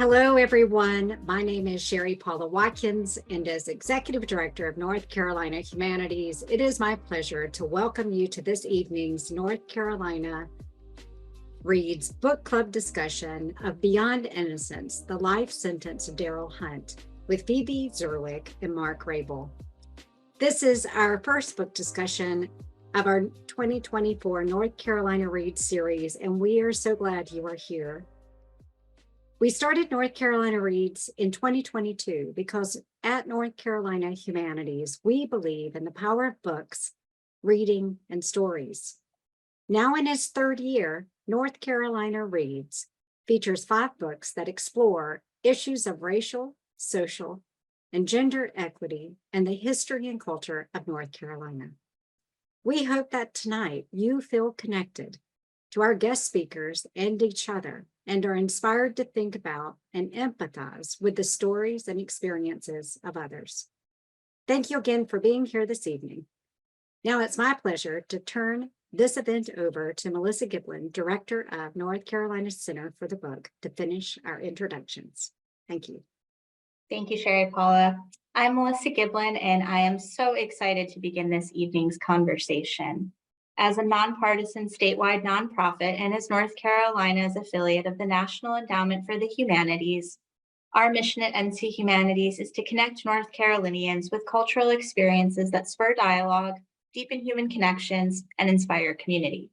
Hello, everyone. My name is Sherry Paula Watkins, and as Executive Director of North Carolina Humanities, it is my pleasure to welcome you to this evening's North Carolina Reads Book Club discussion of Beyond Innocence, The Life Sentence of Darryl Hunt, with Phoebe, Zerwick, and Mark Rabil. This is our first book discussion of our 2024 North Carolina Reads series, and we are so glad you are here. We started North Carolina Reads in 2022 because at North Carolina Humanities, we believe in the power of books, reading, and stories. Now in its third year, North Carolina Reads features 5 books that explore issues of racial, social, and gender equity and the history and culture of North Carolina. We hope that tonight you feel connected to our guest speakers and each other, and are inspired to think about and empathize with the stories and experiences of others. Thank you again for being here this evening. Now it's my pleasure to turn this event over to Melissa Giblin, Director of North Carolina Center for the Book, to finish our introductions. Thank you. Thank you, Sherry Paula. I'm Melissa Giblin, and I am so excited to begin this evening's conversation. As a nonpartisan statewide nonprofit and as North Carolina's affiliate of the National Endowment for the Humanities, our mission at NC Humanities is to connect North Carolinians with cultural experiences that spur dialogue, deepen human connections, and inspire community.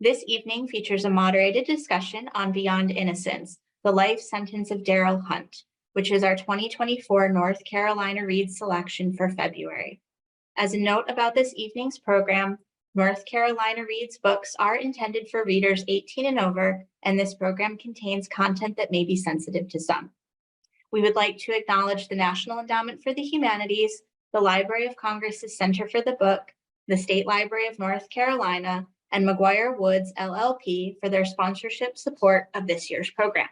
This evening features a moderated discussion on Beyond Innocence, the life sentence of Darryl Hunt, which is our 2024 North Carolina Reads selection for February. As a note about this evening's program, North Carolina Reads books are intended for readers 18 and over, and this program contains content that may be sensitive to some. We would like to acknowledge the National Endowment for the Humanities, the Library of Congress's Center for the Book, the State Library of North Carolina, and McGuire Woods LLP for their sponsorship support of this year's program.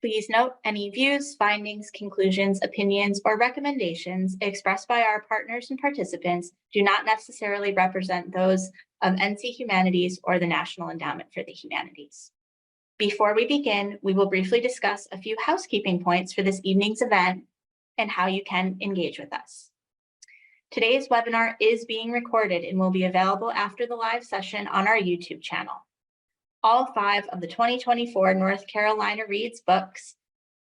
Please note any views, findings, conclusions, opinions, or recommendations expressed by our partners and participants do not necessarily represent those of NC Humanities or the National Endowment for the Humanities. Before we begin, we will briefly discuss a few housekeeping points for this evening's event and how you can engage with us. Today's webinar is being recorded and will be available after the live session on our YouTube channel. All 5 of the 2024 North Carolina Reads book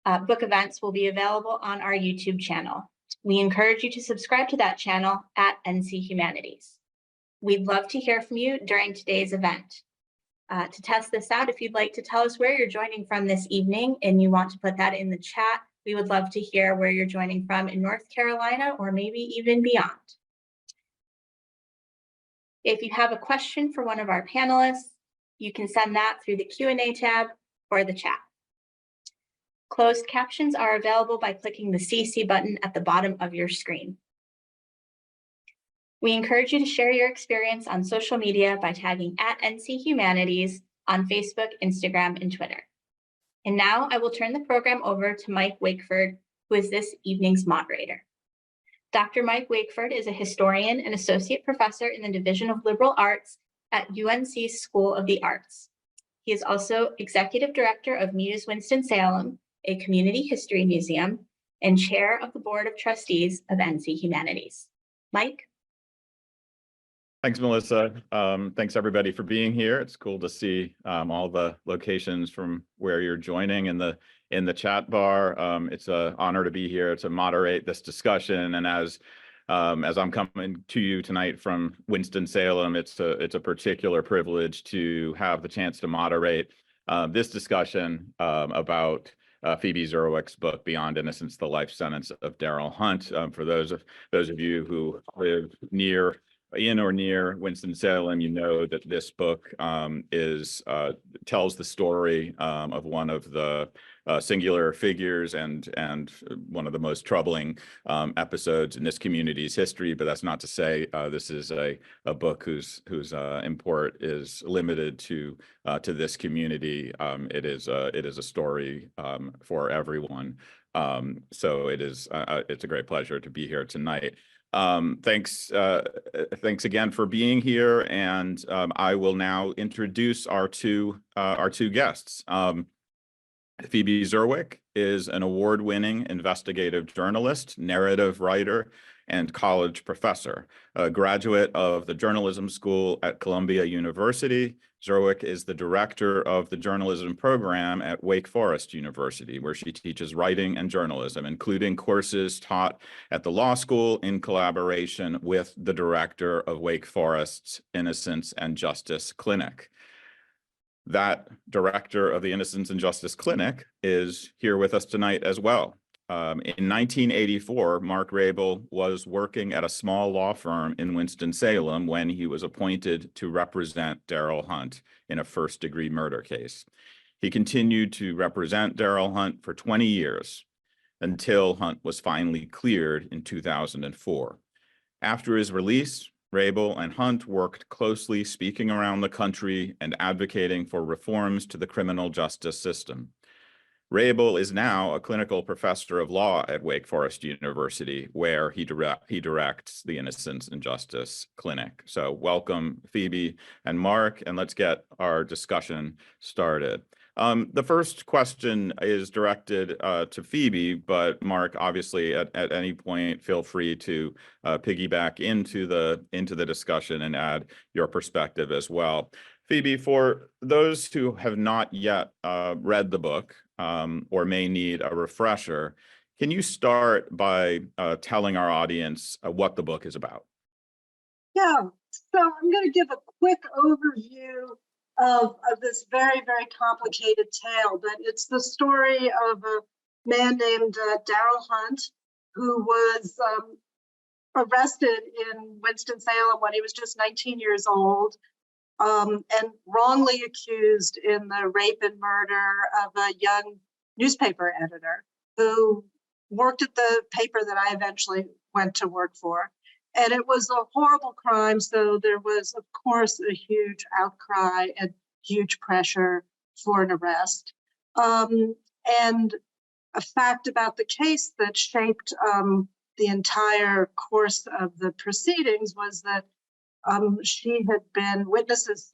events will be available on our YouTube channel. We encourage you to subscribe to that channel at NC Humanities. We'd love to hear from you during today's event. To test this out, if you'd like to tell us where you're joining from this evening and you want to put that in the chat, we would love to hear where you're joining from in North Carolina or maybe even beyond. If you have a question for one of our panelists, you can send that through the Q&A tab or the chat. Closed captions are available by clicking the CC button at the bottom of your screen. We encourage you to share your experience on social media by tagging @NC Humanities on Facebook, Instagram, and Twitter. And now I will turn the program over to Mike Wakeford, who is this evening's moderator. Dr. Mike Wakeford is a historian and associate professor in the Division of Liberal Arts at UNC's School of the Arts. He is also executive director of Muse Winston-Salem, a community history museum, and chair of the board of trustees of NC Humanities. Mike? Thanks, Melissa. Thanks everybody for being here. It's cool to see all the locations from where you're joining in the chat bar. It's an honor to be here to moderate this discussion, and as I'm coming to you tonight from Winston-Salem, it's a particular privilege to have the chance to moderate this discussion about Phoebe Zerwick's book, Beyond Innocence, The Life Sentence of Darryl Hunt. For those of you who live in or near Winston-Salem, you know that this book tells the story of one of the singular figures and one of the most troubling episodes in this community's history. But that's not to say this is a book whose import is limited to this community. It is a story for everyone. So it's a great pleasure to be here tonight. Thanks again for being here, and I will now introduce our two guests. Phoebe Zerwick is an award-winning investigative journalist, narrative writer, and college professor. A graduate of the journalism school at Columbia University, Zerwick is the director of the journalism program at Wake Forest University, where she teaches writing and journalism, including courses taught at the law school in collaboration with the director of Wake Forest's Innocence and Justice Clinic. That director of the Innocence and Justice Clinic is here with us tonight as well. In 1984, Mark Rabil was working at a small law firm in Winston-Salem when he was appointed to represent Darryl Hunt in a first-degree murder case. He continued to represent Darryl Hunt for 20 years until Hunt was finally cleared in 2004. After his release, Rabil and Hunt worked closely, speaking around the country and advocating for reforms to the criminal justice system. Rabil is now a clinical professor of law at Wake Forest University, where he directs the Innocence and Justice Clinic. So welcome, Phoebe and Mark, and let's get our discussion started. The first question is directed to Phoebe, but Mark, obviously, at any point, feel free to piggyback into the discussion and add your perspective as well. Phoebe, for those who have not yet read the book or may need a refresher, can you start by telling our audience what the book is about? Yeah, so I'm going to give a quick overview of this very, very complicated tale, but it's the story of a man named Darryl Hunt, who was arrested in Winston-Salem when he was just 19 years old, and wrongly accused in the rape and murder of a young newspaper editor who worked at the paper that I eventually went to work for. And it was a horrible crime, so there was, of course, a huge outcry and huge pressure for an arrest. And a fact about the case that shaped the entire course of the proceedings was that witnesses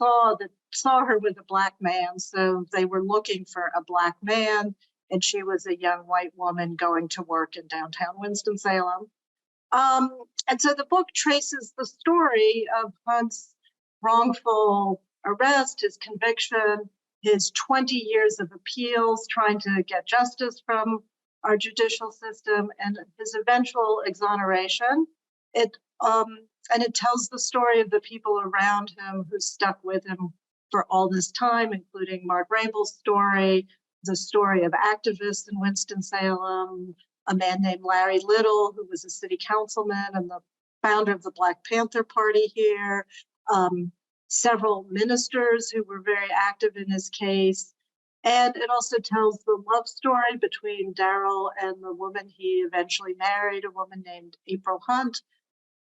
saw her with a black man, so they were looking for a black man, and she was a young white woman going to work in downtown Winston-Salem. And so the book traces the story of Hunt's wrongful arrest, his conviction, his 20 years of appeals, trying to get justice from our judicial system, and his eventual exoneration. And it tells the story of the people around him who stuck with him for all this time, including Mark Rabil's story, the story of activists in Winston-Salem, a man named Larry Little, who was a city councilman and the founder of the Black Panther Party here, several ministers who were very active in his case. And it also tells the love story between Darryl and the woman he eventually married, a woman named April Hunt.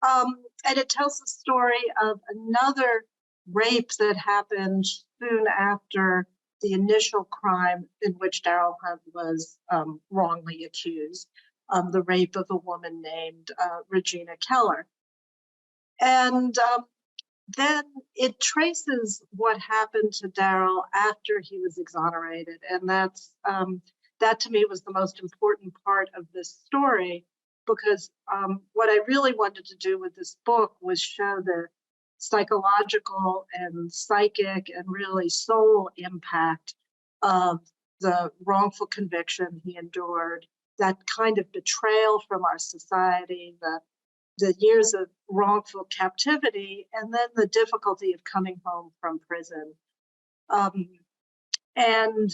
And it tells the story of another rape that happened soon after the initial crime in which Darryl Hunt was wrongly accused, the rape of a woman named Regina Keller. And then it traces what happened to Darryl after he was exonerated. And that to me was the most important part of this story, because what I really wanted to do with this book was show the psychological and psychic and really soul impact of the wrongful conviction he endured, that kind of betrayal from our society, the years of wrongful captivity, and then the difficulty of coming home from prison. And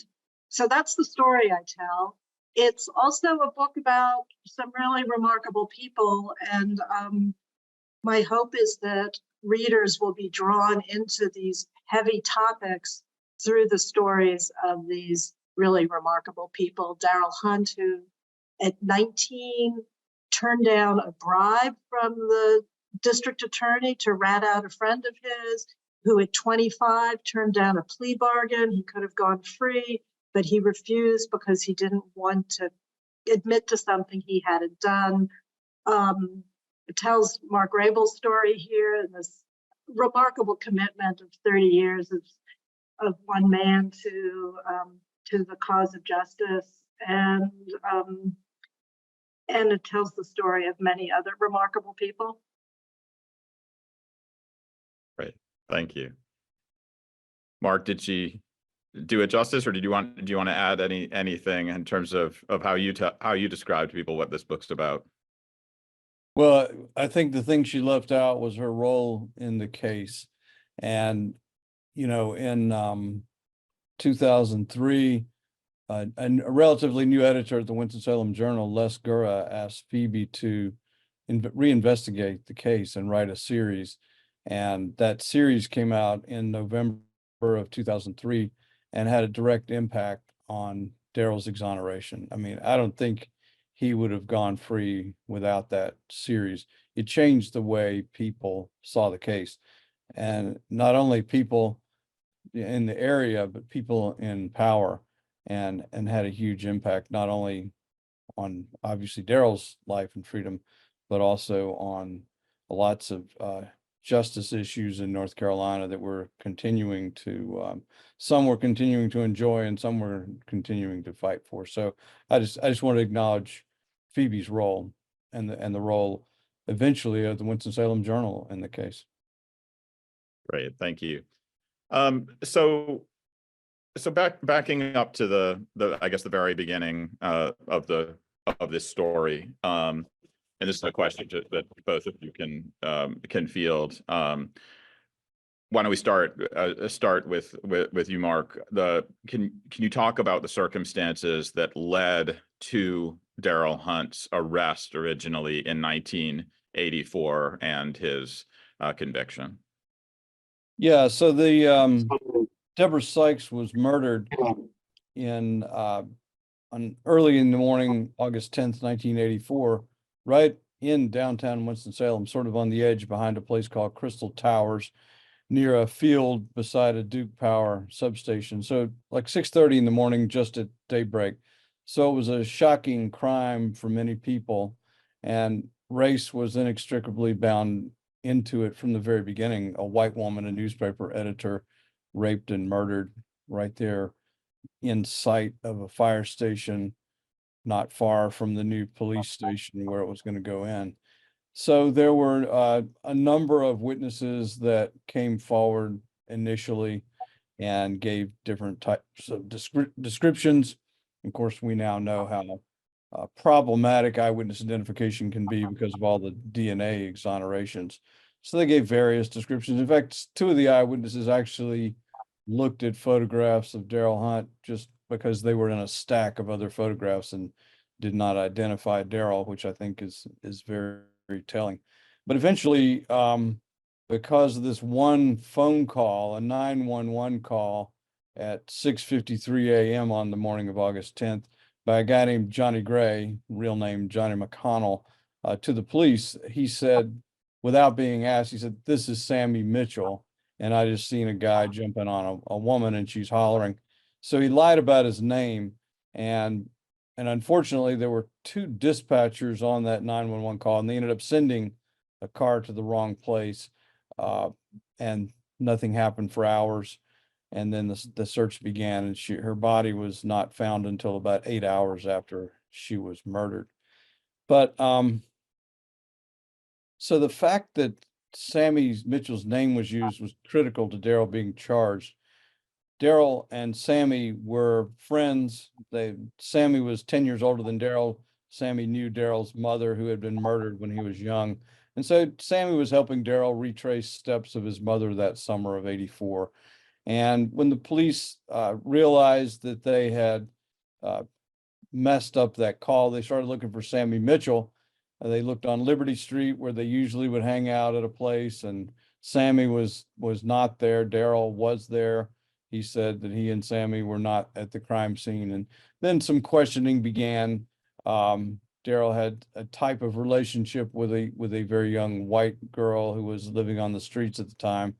so that's the story I tell. It's also a book about some really remarkable people, and my hope is that readers will be drawn into these heavy topics through the stories of these really remarkable people. Darryl Hunt, who at 19 turned down a bribe from the district attorney to rat out a friend of his, who at 25 turned down a plea bargain. He could have gone free, but he refused because he didn't want to admit to something he hadn't done. It tells Mark Rabil's story here, and this remarkable commitment of 30 years of one man to to the cause of justice, and it tells the story of many other remarkable people. Great, thank you. Mark, did she do it justice, or do you want to add anything in terms of how you describe to people what this book's about? Well, I think the thing she left out was her role in the case. And, in 2003, a relatively new editor at the Winston-Salem Journal, Les Gura, asked Phoebe to reinvestigate the case and write a series. And that series came out in November of 2003 and had a direct impact on Darryl's exoneration. I mean, I don't think he would have gone free without that series. It changed the way people saw the case. And not only people in the area, but people in power, and had a huge impact, not only on obviously Darryl's life and freedom, but also on lots of justice issues in North Carolina that we're continuing to, some we're continuing to enjoy and some we're continuing to fight for. So I just want to acknowledge Phoebe's role and the role eventually of the Winston-Salem Journal in the case. Great, thank you. So backing up to the I guess the very beginning of this story, and this is a question that both of you can field. Why don't we start with you, Mark? Can you talk about the circumstances that led to Darryl Hunt's arrest originally in 1984 and his conviction? Yeah, so the Deborah Sykes was murdered on early in the morning, August 10th, 1984, right in downtown Winston-Salem, sort of on the edge behind a place called Crystal Towers, near a field beside a Duke Power substation. So like 6:30 in the morning, just at daybreak. So it was a shocking crime for many people, and race was inextricably bound into it from the very beginning. A white woman, a newspaper editor, raped and murdered right there in sight of a fire station not far from the new police station where it was going to go in. So there were a number of witnesses that came forward initially and gave different types of descriptions. Of course, we now know how problematic eyewitness identification can be because of all the DNA exonerations. So they gave various descriptions. In fact, two of the eyewitnesses actually looked at photographs of Darryl Hunt just because they were in a stack of other photographs and did not identify Darryl, which I think is very, very telling. But eventually, because of this one phone call, a 911 call at 6:53 a.m. on the morning of August 10th by a guy named Johnny Gray, real name Johnny McConnell, to the police, he said, without being asked, he said, "This is Sammy Mitchell, and I just seen a guy jumping on a woman and she's hollering." So he lied about his name, and unfortunately there were two dispatchers on that 911 call, and they ended up sending a car to the wrong place, and nothing happened for hours. And then the search began, and her body was not found until about 8 hours after she was murdered. But so the fact that Sammy Mitchell's name was used was critical to Darryl being charged. Darryl and Sammy were friends. Sammy was 10 years older than Darryl. Sammy knew Darryl's mother, who had been murdered when he was young. And so Sammy was helping Darryl retrace steps of his mother that summer of '84. And when the police realized that they had messed up that call, they started looking for Sammy Mitchell. They looked on Liberty Street, where they usually would hang out at a place, and Sammy was not there. Darryl was there. He said that he and Sammy were not at the crime scene. And then some questioning began. Darryl had a type of relationship with a very young white girl who was living on the streets at the time,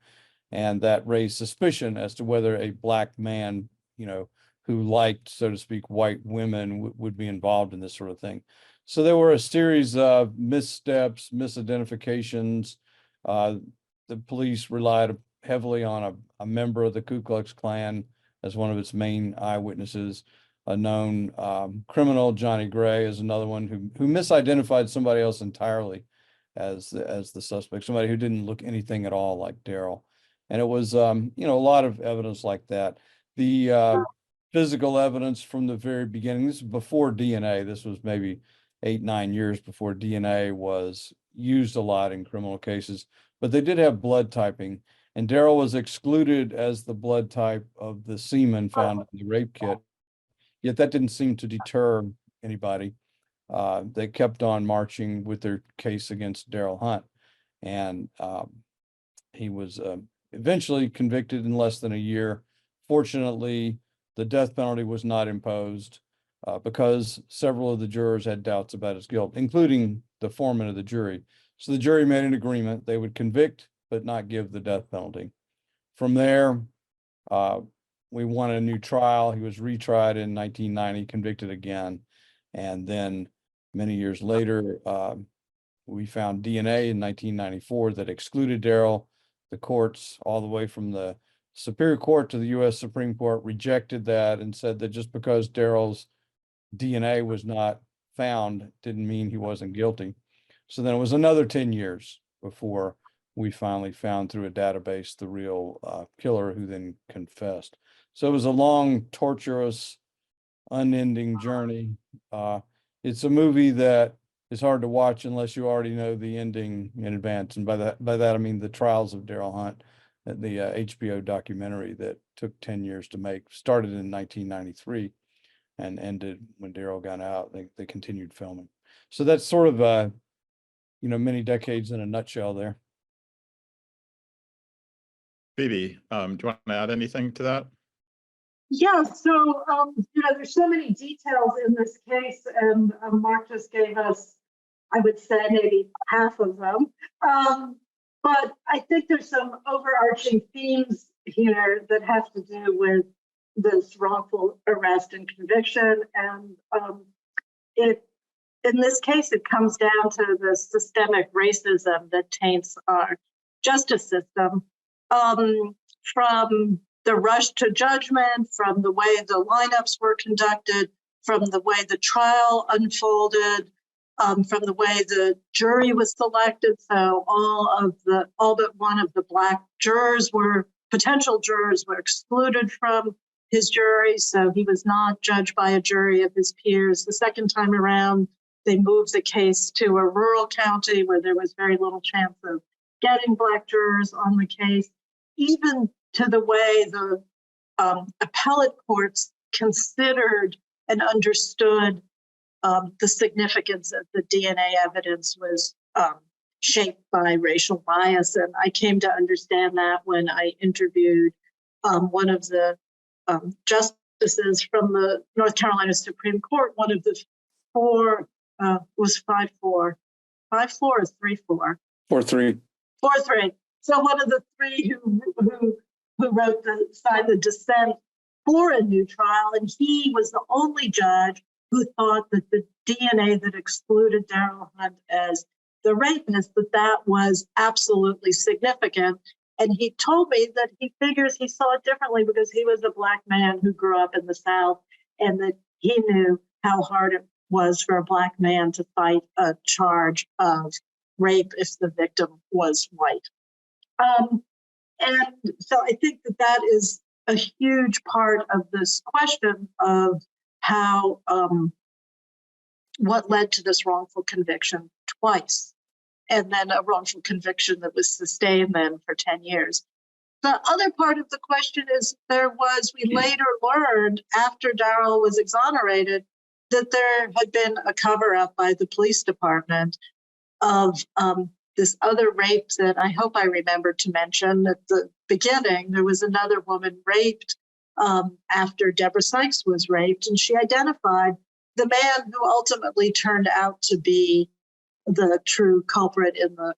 and that raised suspicion as to whether a black man, who liked, so to speak, white women would be involved in this sort of thing. So there were a series of missteps, misidentifications. The police relied heavily on a member of the Ku Klux Klan as one of its main eyewitnesses. A known criminal, Johnny Gray, is another one who misidentified somebody else entirely as the suspect, somebody who didn't look anything at all like Darryl. And it was, a lot of evidence like that. The physical evidence from the very beginning, this is before DNA, this was maybe 8-9 years before DNA was used a lot in criminal cases, but they did have blood typing, and Darryl was excluded as the blood type of the semen found in the rape kit. Yet that didn't seem to deter anybody. They kept on marching with their case against Darryl Hunt, and he was eventually convicted in less than a year. Fortunately, the death penalty was not imposed because several of the jurors had doubts about his guilt, including the foreman of the jury. So the jury made an agreement. They would convict, but not give the death penalty. From there, we won a new trial. He was retried in 1990, convicted again. And then many years later, we found DNA in 1994 that excluded Darryl. The courts, all the way from the Superior Court to the U.S. Supreme Court, rejected that and said that just because Darryl's DNA was not found didn't mean he wasn't guilty. So then it was another 10 years before we finally found through a database the real killer, who then confessed. So it was a long, torturous, unending journey. It's a movie that is hard to watch unless you already know the ending in advance. And by that I mean the trials of Darryl Hunt, the HBO documentary that took 10 years to make, started in 1993 and ended when Darryl got out. They continued filming. So that's sort of many decades in a nutshell there. Phoebe, do you want to add anything to that? Yeah, so, there's so many details in this case, and Mark just gave us, I would say, maybe half of them. But I think there's some overarching themes here that have to do with this wrongful arrest and conviction. And in this case, it comes down to the systemic racism that taints our justice system. From the rush to judgment, from the way the lineups were conducted, from the way the trial unfolded, from the way the jury was selected. So all but one of the Black potential jurors were excluded from his jury. So he was not judged by a jury of his peers. The second time around, they moved the case to a rural county where there was very little chance of getting Black jurors on the case, even to the way the appellate courts considered and understood the significance of the DNA evidence was shaped by racial bias. And I came to understand that when I interviewed one of the justices from the North Carolina Supreme Court, one of the four, was 5-4. 5-4 or 3-4? 4-3. 4-3. So one of the three who signed the dissent for a new trial, and he was the only judge who thought that the DNA that excluded Darryl Hunt as the rapist, that was absolutely significant. And he told me that he figures he saw it differently because he was a Black man who grew up in the South, and that he knew how hard it was for a Black man to fight a charge of rape if the victim was white. And so I think that is a huge part of this question of how, what led to this wrongful conviction twice, and then a wrongful conviction that was sustained then for 10 years. The other part of the question is we later learned after Darryl was exonerated that there had been a cover up by the police department of this other rape that I hope I remember to mention at the beginning. There was another woman raped after Deborah Sykes was raped, and she identified the man who ultimately turned out to be the true culprit in the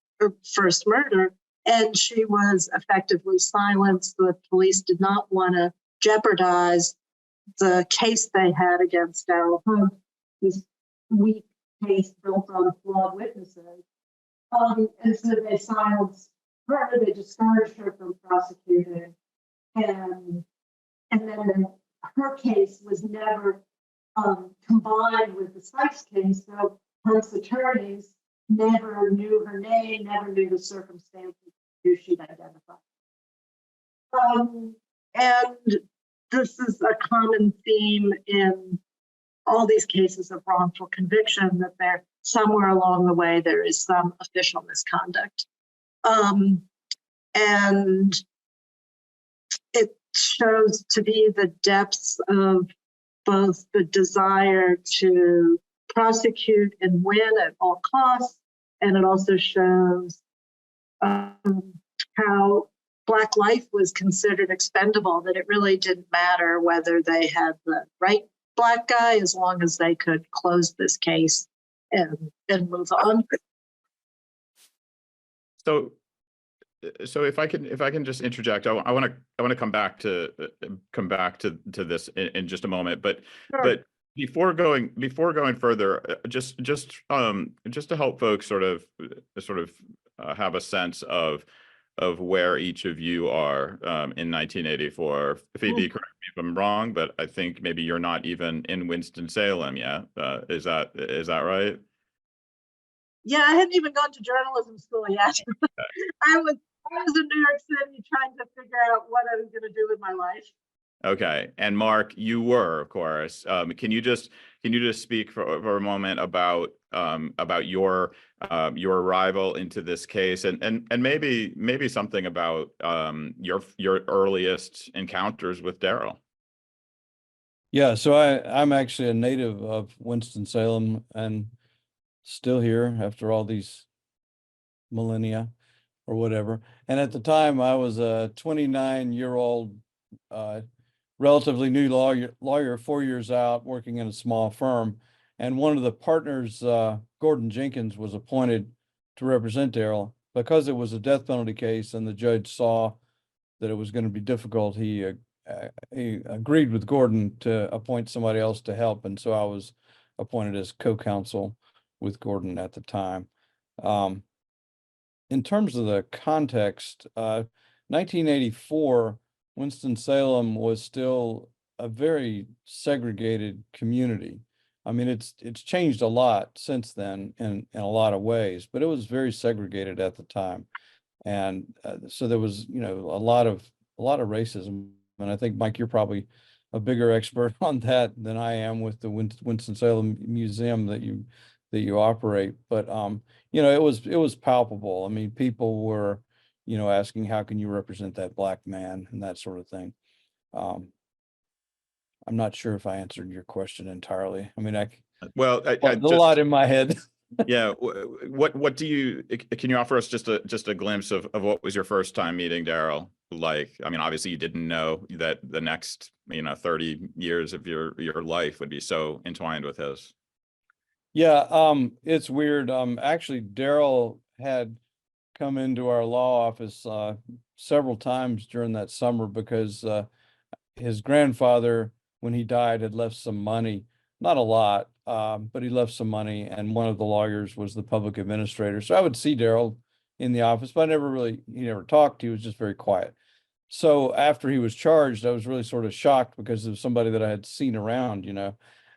first murder. And she was effectively silenced. The police did not want to jeopardize the case they had against Darryl Hunt, this weak case built on flawed witnesses. And so they silenced her, they discouraged her from prosecuting. And And then her case was never combined with the Sykes case, so Hunt's attorneys never knew her name, never knew the circumstances who she'd identified. And this is a common theme in all these cases of wrongful conviction, that there somewhere along the way there is some official misconduct. And it shows to be the depths of both the desire to prosecute and win at all costs, and it also shows how Black life was considered expendable, that it really didn't matter whether they had the right Black guy as long as they could close this case and move on. So if I can just interject, I want to come back to this in just a moment, but Sure. but before going further, just to help folks sort of have a sense of where each of you are in 1984. Phoebe, correct me if I'm wrong, but I think maybe you're not even in Winston-Salem yet. Is that right? Yeah, I hadn't even gone to journalism school yet. I was in New York City trying to figure out what I was going to do with my life. Okay, and Mark, you were, of course. Can you just speak for a moment about your arrival into this case, and maybe something about your earliest encounters with Darryl? Yeah, so I'm actually a native of Winston-Salem and still here after all these millennia or whatever. And at the time, I was a 29-year-old relatively new lawyer, 4 years out, working in a small firm. And one of the partners, Gordon Jenkins, was appointed to represent Darryl. Because it was a death penalty case and the judge saw that it was going to be difficult, he agreed with Gordon to appoint somebody else to help. And so I was appointed as co-counsel with Gordon at the time. In terms of the context, 1984, Winston-Salem was still a very segregated community. I mean, it's changed a lot since then in a lot of ways, but it was very segregated at the time. And so there was, a lot of racism. And I think, Mike, you're probably a bigger expert on that than I am with the Winston-Salem Museum that you operate. But it was palpable. I mean, people were, asking, how can you represent that Black man and that sort of thing. I'm not sure if I answered your question entirely. I mean, a lot in my head. Yeah. What do you, can you offer us just a glimpse of what was your first time meeting Darryl like? I mean, obviously you didn't know that the next, 30 years of your life would be so entwined with his. Yeah. It's weird. Actually, Darryl had come into our law office several times during that summer because his grandfather, when he died, had left some money, not a lot, but he left some money, and one of the lawyers was the public administrator. So I would see Darryl in the office, but he never talked. He was just very quiet. So after he was charged, I was really sort of shocked because it was somebody that I had seen around,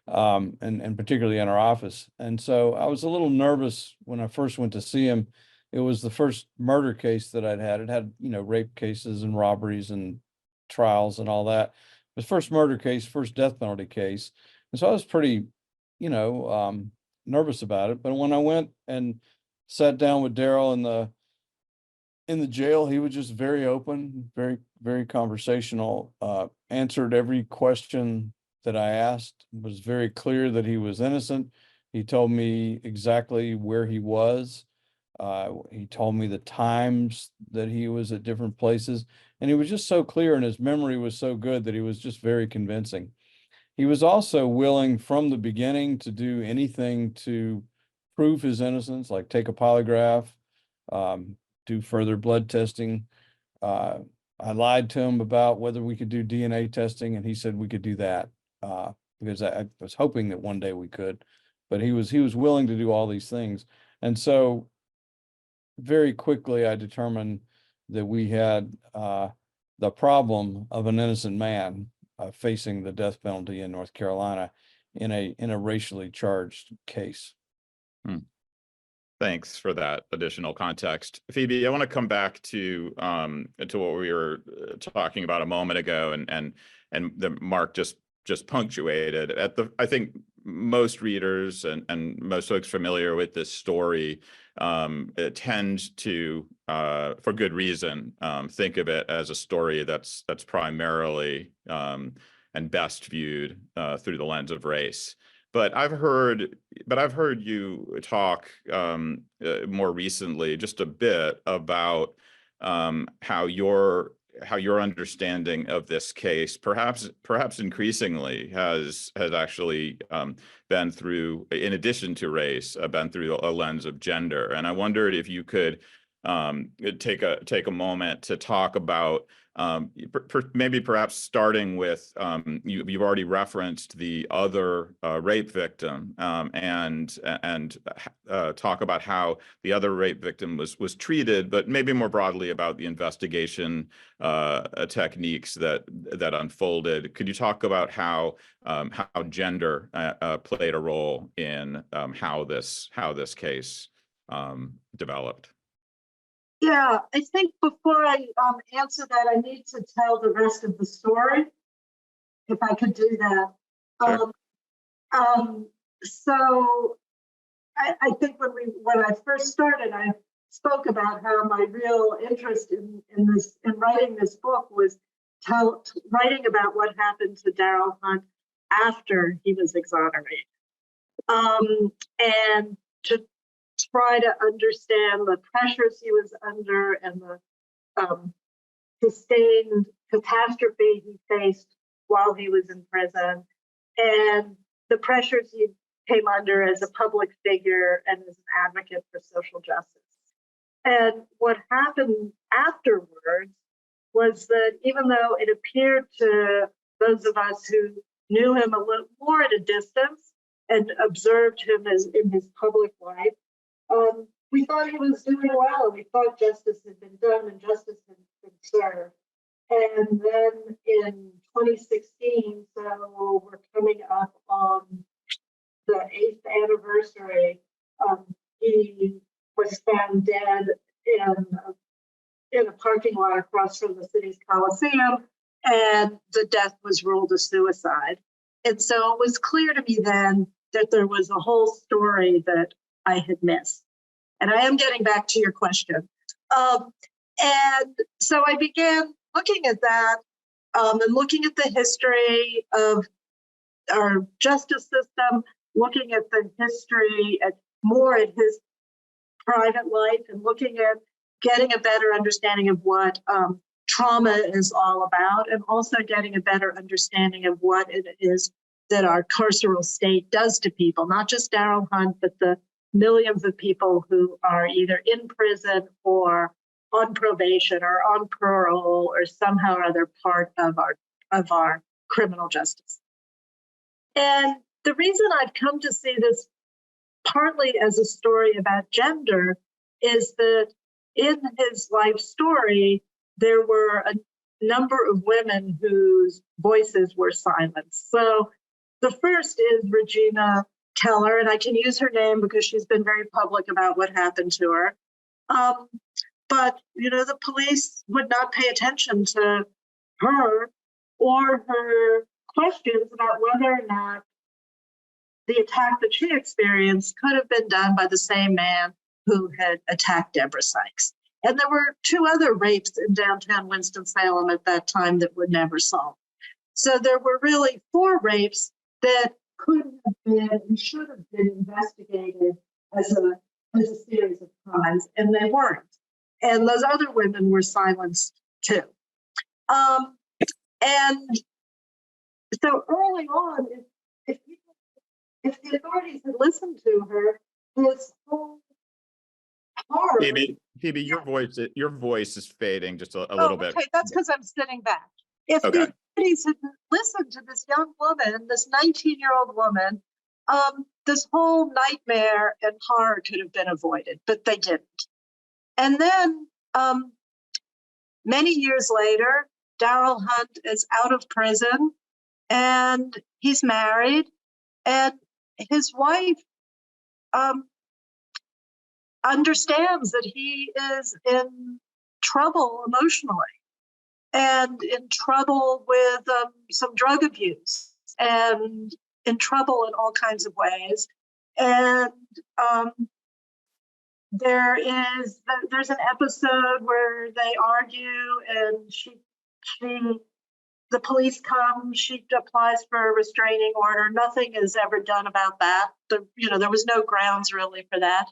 and particularly in our office. And so I was a little nervous when I first went to see him. It was the first murder case that I'd had. It had, rape cases and robberies and trials and all that. It was first murder case, first death penalty case. And so I was pretty, nervous about it. But when I went and sat down with Darryl in the jail, he was just very open, very, very conversational, answered every question that I asked, was very clear that he was innocent. He told me exactly where he was. He told me the times that he was at different places, and he was just so clear, and his memory was so good that he was just very convincing. He was also willing from the beginning to do anything to prove his innocence, like take a polygraph, do further blood testing. I lied to him about whether we could do DNA testing, and he said we could do that because I was hoping that one day we could, but he was willing to do all these things. And so very quickly, I determined that we had the problem of an innocent man facing the death penalty in North Carolina in a racially charged case. Thanks for that additional context. Phoebe, I want to come back to what we were talking about a moment ago, and that Mark just punctuated. I think most readers and most folks familiar with this story tend to, for good reason, think of it as a story that's primarily and best viewed through the lens of race. But I've heard you talk more recently just a bit about how your understanding of this case, perhaps increasingly, has actually been through, in addition to race, been through a lens of gender. And I wondered if you could take a moment to talk about maybe perhaps starting with you've already referenced the other rape victim, and talk about how the other rape victim was treated, but maybe more broadly about the investigation techniques that unfolded. Could you talk about how gender played a role in how this case developed? Yeah, I think before I answer that, I need to tell the rest of the story, if I could do that. Sure. So I think when I first started, I spoke about how my real interest in writing this book was writing about what happened to Darryl Hunt after he was exonerated, and to try to understand the pressures he was under and the sustained catastrophe he faced while he was in prison, and the pressures he came under as a public figure and as an advocate for social justice. And what happened afterwards was that even though it appeared to those of us who knew him a little more at a distance and observed him as in his public life, we thought he was doing well. We thought justice had been done and justice had been served. And then in 2016, so we're coming up on the 8th anniversary, he was found dead in a parking lot across from the city's Coliseum, and the death was ruled a suicide. And so it was clear to me then that there was a whole story that I had missed. And I am getting back to your question. And so I began looking at that and looking at the history of our justice system, looking at the history more at his private life, and looking at getting a better understanding of what trauma is all about, and also getting a better understanding of what it is that our carceral state does to people, not just Darryl Hunt, but the millions of people who are either in prison or on probation or on parole or somehow or other part of our criminal justice. And the reason I've come to see this partly as a story about gender is that in his life story, there were a number of women whose voices were silenced. So the first is Regina Keller, and I can use her name because she's been very public about what happened to her. But, the police would not pay attention to her or her questions about whether or not the attack that she experienced could have been done by the same man who had attacked Deborah Sykes. And there were 2 other rapes in downtown Winston-Salem at that time that were never solved. So there were really 4 rapes that could have been and should have been investigated as a series of crimes, and they weren't. And those other women were silenced too. And so early on, if the authorities had listened to her, this whole horror. Phoebe, your voice is fading just a little bit. Okay, that's because I'm sitting back. If the authorities had listened to this young woman, this 19-year-old woman, this whole nightmare and horror could have been avoided, but they didn't. And then many years later, Darryl Hunt is out of prison. and he's married, and his wife understands that he is in trouble emotionally and in trouble with some drug abuse and in trouble in all kinds of ways. And there's an episode where they argue, and the police come, she applies for a restraining order. Nothing is ever done about that. There was no grounds really for that.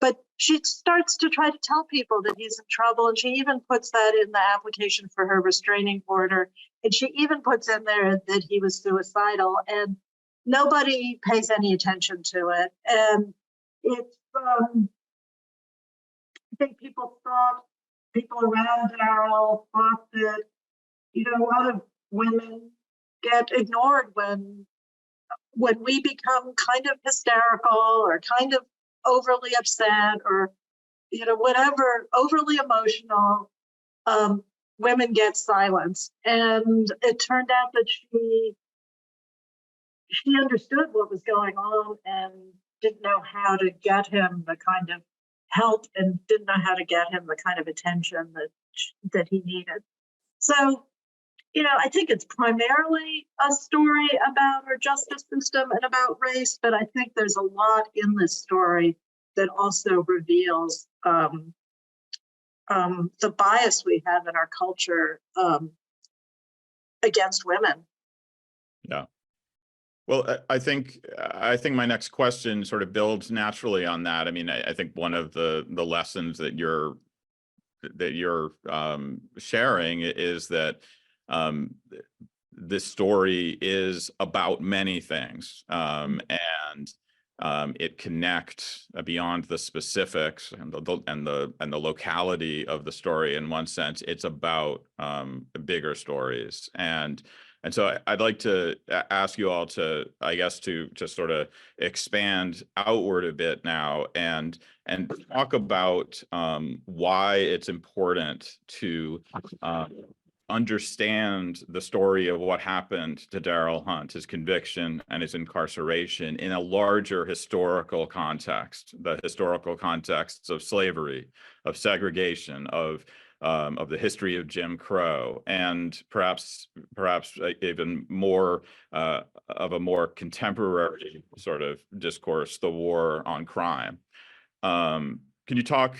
But she starts to try to tell people that he's in trouble, and she even puts that in the application for her restraining order. And she even puts in there that he was suicidal, and nobody pays any attention to it. And it's, I think people around Darryl thought that, a lot of women get ignored when we become kind of hysterical or kind of overly upset or whatever, overly emotional. Women get silenced, and it turned out that she understood what was going on and didn't know how to get him the kind of help and didn't know how to get him the kind of attention that he needed. So I think it's primarily a story about our justice system and about race, but I think there's a lot in this story that also reveals the bias we have in our culture against women. Yeah. Well, I think my next question sort of builds naturally on that. I mean, I think one of the lessons that you're sharing is that this story is about many things, and it connects beyond the specifics and the locality of the story. In one sense, it's about bigger stories, and so I'd like to ask you all to, I guess, to sort of expand outward a bit now and talk about why it's important to understand the story of what happened to Darryl Hunt, his conviction and his incarceration, in a larger historical context, the historical contexts of slavery, of segregation, of the history of Jim Crow, and perhaps even more of a more contemporary sort of discourse, the war on crime. Can you talk,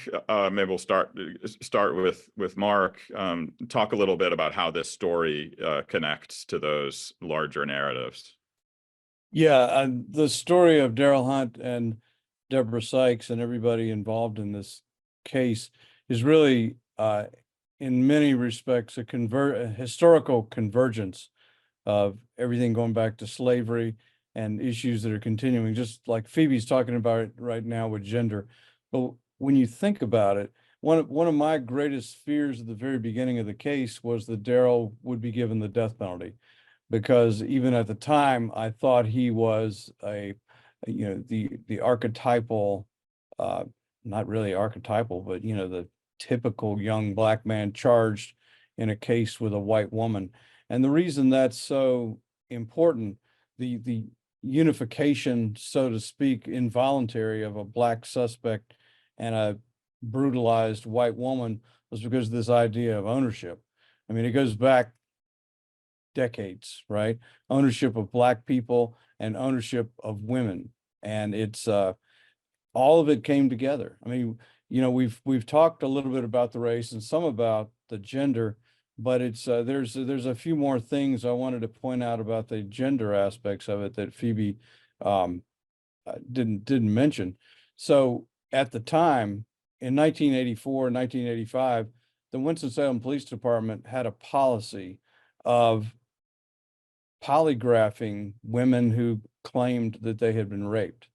maybe we'll start with Mark, talk a little bit about how this story connects to those larger narratives? Yeah, the story of Darryl Hunt and Deborah Sykes and everybody involved in this case is really, in many respects, a historical convergence of everything going back to slavery and issues that are continuing, just like Phoebe's talking about it right now with gender. But when you think about it, one of my greatest fears at the very beginning of the case was that Darryl would be given the death penalty, because even at the time I thought he was the archetypal, not really archetypal, but the typical young black man charged in a case with a white woman. And the reason that's so important, the unification, so to speak, involuntary of a black suspect and a brutalized white woman, was because of this idea of ownership. I mean, it goes back decades, right? Ownership of black people and ownership of women. And it's all of it came together. I mean, we've talked a little bit about the race and some about the gender, but it's there's a few more things I wanted to point out about the gender aspects of it that Phoebe didn't mention. So at the time, in 1984, 1985, the Winston-Salem Police Department had a policy of polygraphing women who claimed that they had been raped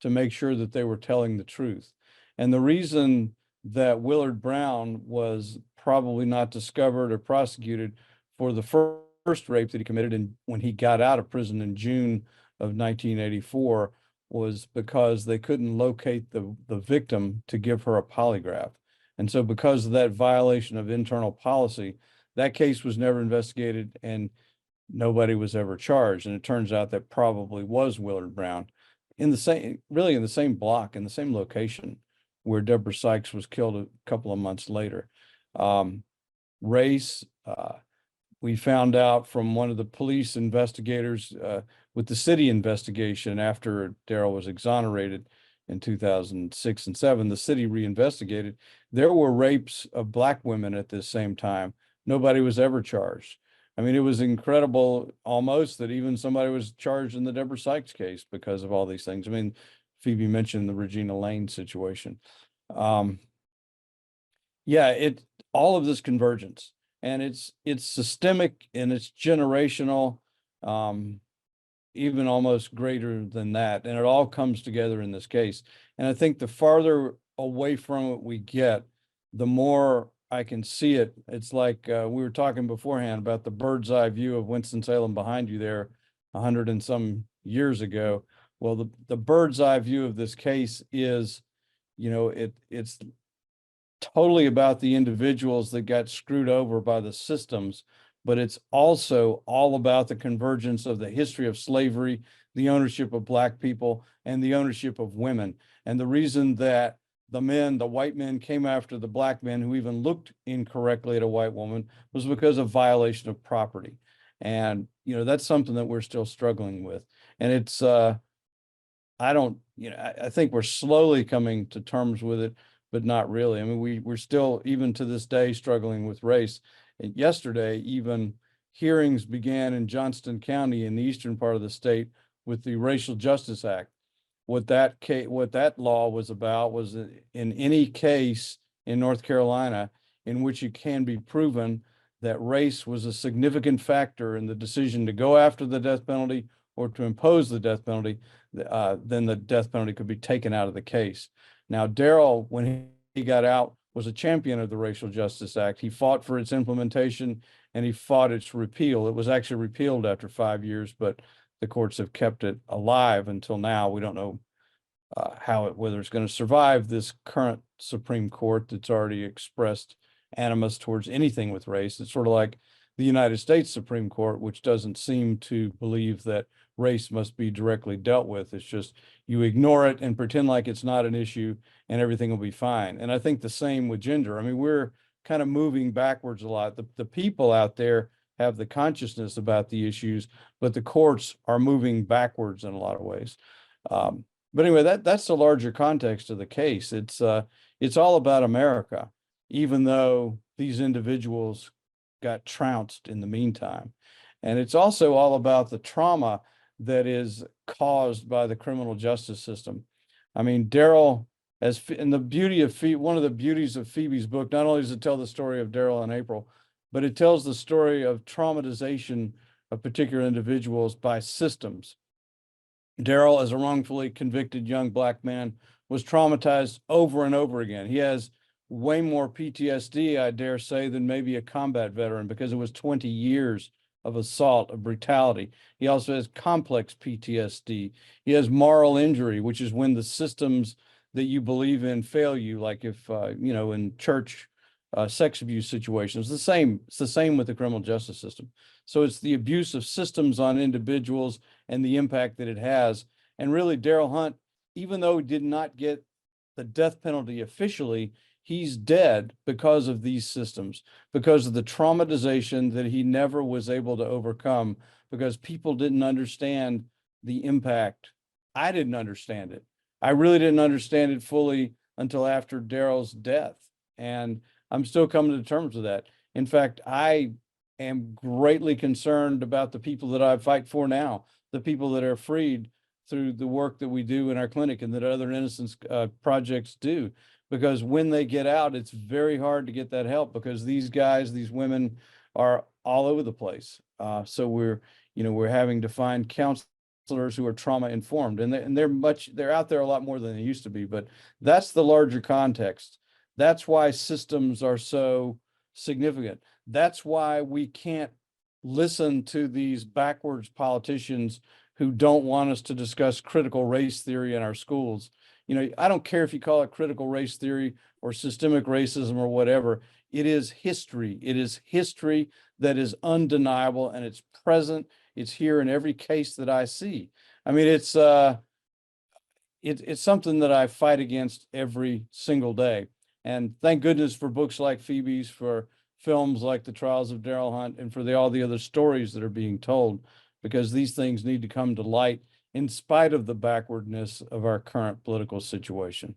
to make sure that they were telling the truth. And the reason that Willard Brown was probably not discovered or prosecuted for the first rape that he committed when he got out of prison in June of 1984 was because they couldn't locate the victim to give her a polygraph. And so because of that violation of internal policy, that case was never investigated, and nobody was ever charged. And it turns out that probably was Willard Brown in the same block, in the same location where Deborah Sykes was killed a couple of months later. Race, we found out from one of the police investigators with the city investigation after Darryl was exonerated in 2006 and 2007, the city reinvestigated. There were rapes of Black women at this same time. Nobody was ever charged. I mean, it was incredible almost that even somebody was charged in the Deborah Sykes case because of all these things. I mean, Phoebe mentioned the Regina Lane situation. Yeah, all of this convergence, and it's systemic and it's generational, even almost greater than that. And it all comes together in this case. And I think the farther away from it we get, the more I can see it. It's like we were talking beforehand about the bird's eye view of Winston-Salem behind you there 100 and some years ago. Well, the bird's eye view of this case is, it's totally about the individuals that got screwed over by the systems, but it's also all about the convergence of the history of slavery, the ownership of Black people, and the ownership of women. And the reason that the white men came after the Black men who even looked incorrectly at a white woman was because of violation of property. And, that's something that we're still struggling with. And it's, I think we're slowly coming to terms with it, but not really. I mean, we're still, even to this day, struggling with race. And yesterday, even hearings began in Johnston County in the eastern part of the state with the Racial Justice Act. What that law was about was in any case in North Carolina in which it can be proven that race was a significant factor in the decision to go after the death penalty or to impose the death penalty, then the death penalty could be taken out of the case. Now, Darryl, when he got out, was a champion of the Racial Justice Act. He fought for its implementation and he fought its repeal. It was actually repealed after 5 years, but the courts have kept it alive until now. We don't know whether it's going to survive this current Supreme Court that's already expressed animus towards anything with race. It's sort of like the United States Supreme Court, which doesn't seem to believe that race must be directly dealt with. It's just you ignore it and pretend like it's not an issue and everything will be fine. And I think the same with gender. I mean, we're kind of moving backwards a lot. The people out there have the consciousness about the issues, but the courts are moving backwards in a lot of ways. But anyway, that's the larger context of the case. It's all about America, even though these individuals got trounced in the meantime. And it's also all about the trauma that is caused by the criminal justice system. I mean, Darryl, and the beauty of one of the beauties of Phoebe's book, not only does it tell the story of Darryl and April, but it tells the story of traumatization of particular individuals by systems. Darryl, as a wrongfully convicted young Black man, was traumatized over and over again. He has way more PTSD, I dare say, than maybe a combat veteran because it was 20 years of assault, of brutality. He also has complex PTSD. He has moral injury, which is when the systems that you believe in fail you, like if, in church sex abuse situations. It's the same with the criminal justice system. So it's the abuse of systems on individuals and the impact that it has. And really, Darryl Hunt, even though he did not get the death penalty officially, he's dead because of these systems, because of the traumatization that he never was able to overcome, because people didn't understand the impact. I didn't understand it. I really didn't understand it fully until after Darryl's death. And I'm still coming to terms with that. In fact, I am greatly concerned about the people that I fight for now, the people that are freed through the work that we do in our clinic and that other Innocence projects do. Because when they get out, it's very hard to get that help because these guys, these women are all over the place. So we're having to find counselors who are trauma informed, and they're out there a lot more than they used to be. But that's the larger context. That's why systems are so significant. That's why we can't listen to these backwards politicians who don't want us to discuss critical race theory in our schools. You know, I don't care if you call it critical race theory or systemic racism or whatever. It is history. It is history that is undeniable, and it's present. It's here in every case that I see. I mean, it's something that I fight against every single day. And thank goodness for books like Phoebe's, for films like The Trials of Darryl Hunt, and for all the other stories that are being told, because these things need to come to light in spite of the backwardness of our current political situation.